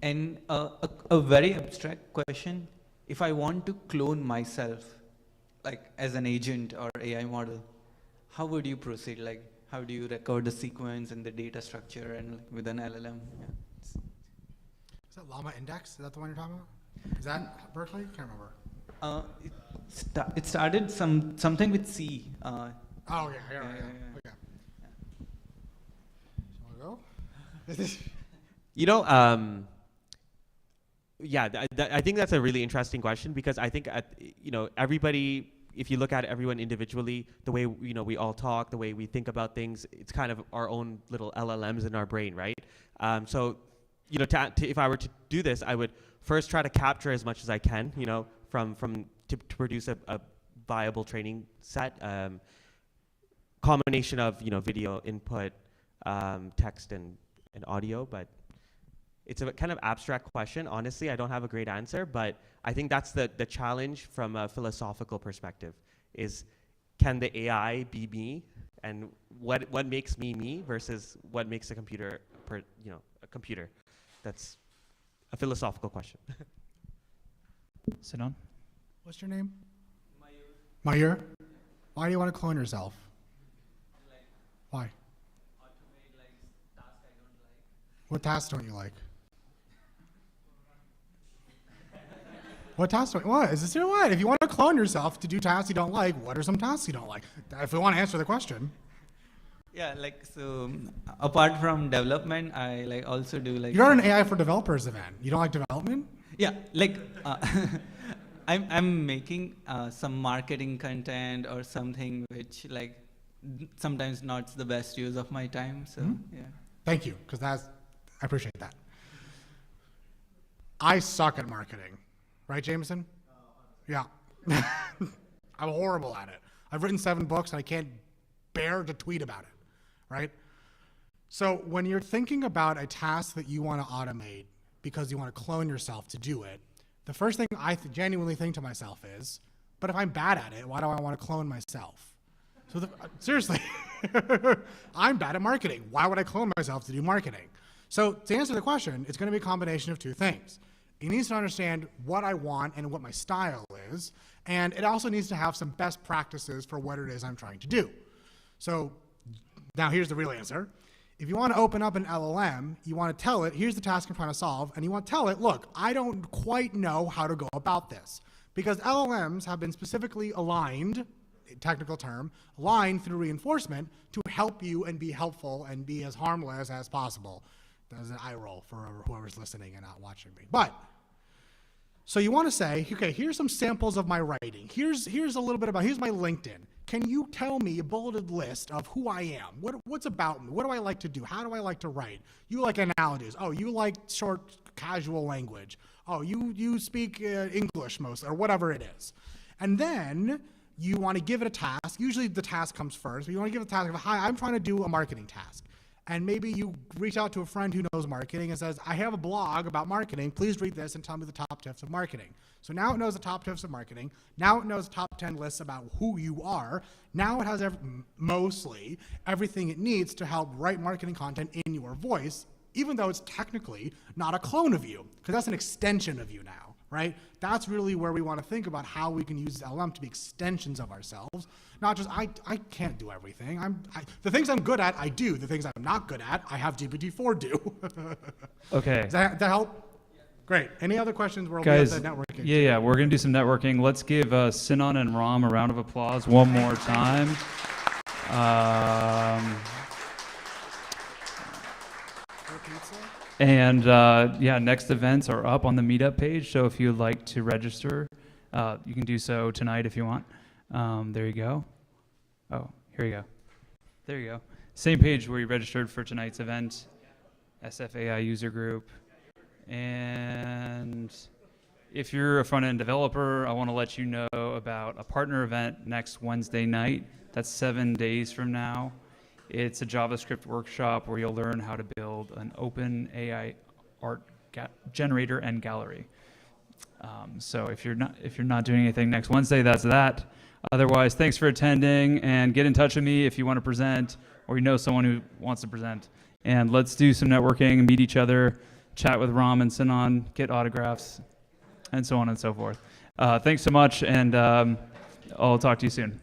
And a very abstract question, if I want to clone myself, like as an agent or AI model, how would you proceed? Like how do you record the sequence and the data structure and like, with an LLM? Yeah. Is that Llama Index? Is that the one you're talking about? Is that Berkeley? Can't remember. It started something with C. Oh yeah. Okay. Shall I go? I think that's a really interesting question because I think everybody, if you look at everyone individually, the way we all talk, the way we think about things, it's kind of our own little LLMs in our brain, right? So if I were to do this, I would first try to capture as much as I can, to produce a viable training set. Combination of video input, text and audio, but it's a kind of abstract question. Honestly, I don't have a great answer, but I think that's the challenge from a philosophical perspective is, can the AI be me? And what makes me me versus what makes a computer, a computer? That's a philosophical question. Sinan? What's your name? Mayur. Why do you want to clone yourself? Why? What tasks don't you like? What tasks don't, what? Is this what? If you want to clone yourself to do tasks you don't like, what are some tasks you don't like? If we want to answer the question. Yeah, like, so apart from development, I like also do like. You're at an AI for developers event. You don't like development? Yeah, like I'm making some marketing content or something which like sometimes not the best use of my time. So yeah. Thank you, because I appreciate that. I suck at marketing, right, Jameson? Yeah, I'm horrible at it. I've written 7 books and I can't bear to tweet about it, right? So when you're thinking about a task that you want to automate because you want to clone yourself to do it, the first thing I genuinely think to myself is, but if I'm bad at it, why do I want to clone myself? So seriously, I'm bad at marketing. Why would I clone myself to do marketing? So to answer the question, it's going to be a combination of 2 things. It needs to understand what I want and what my style is, and it also needs to have some best practices for what it is I'm trying to do. So now here's the real answer. If you want to open up an LLM, you want to tell it, here's the task I'm trying to solve, and you want to tell it, look, I don't quite know how to go about this. Because LLMs have been specifically aligned, technical term, aligned through reinforcement to help you and be helpful and be as harmless as possible. That's an eye roll for whoever's listening and not watching me. But, so you want to say, okay, here's some samples of my writing. Here's a little bit about, here's my LinkedIn. Can you tell me a bulleted list of who I am? What's about me? What do I like to do? How do I like to write? You like analogies. Oh, you like short, casual language. Oh, you speak English mostly, or whatever it is. And then you want to give it a task. Usually the task comes first, but you want to give it a task of, hi, I'm trying to do a marketing task. And maybe you reach out to a friend who knows marketing and says, I have a blog about marketing. Please read this and tell me the top tips of marketing. So now it knows the top tips of marketing. Now it knows the top 10 lists about who you are. Now it has mostly everything it needs to help write marketing content in your voice, even though it's technically not a clone of you, because that's an extension of you now, right? That's really where we want to think about how we can use LLM to be extensions of ourselves, not just, I can't do everything. The things I'm good at, I do. The things I'm not good at, I have GPT-4 do. Okay. Does that help? Great. Any other questions? Guys, the networking. Yeah, we're going to do some networking. Let's give Sinan and Ram a round of applause one more time. And yeah, next events are up on the meetup page. So if you'd like to register, you can do so tonight if you want. There you go. Oh, here you go. There you go. Same page where you registered for tonight's event, SFAI user group. And if you're a front-end developer, I want to let you know about a partner event next Wednesday night. That's 7 days from now. It's a JavaScript workshop where you'll learn how to build an open AI art generator and gallery. So if you're not doing anything next Wednesday, that's that. Otherwise, thanks for attending, and get in touch with me if you want to present or you know someone who wants to present. And let's do some networking, meet each other, chat with Ram and Sinan, get autographs, and so on and so forth. Thanks so much, and I'll talk to you soon.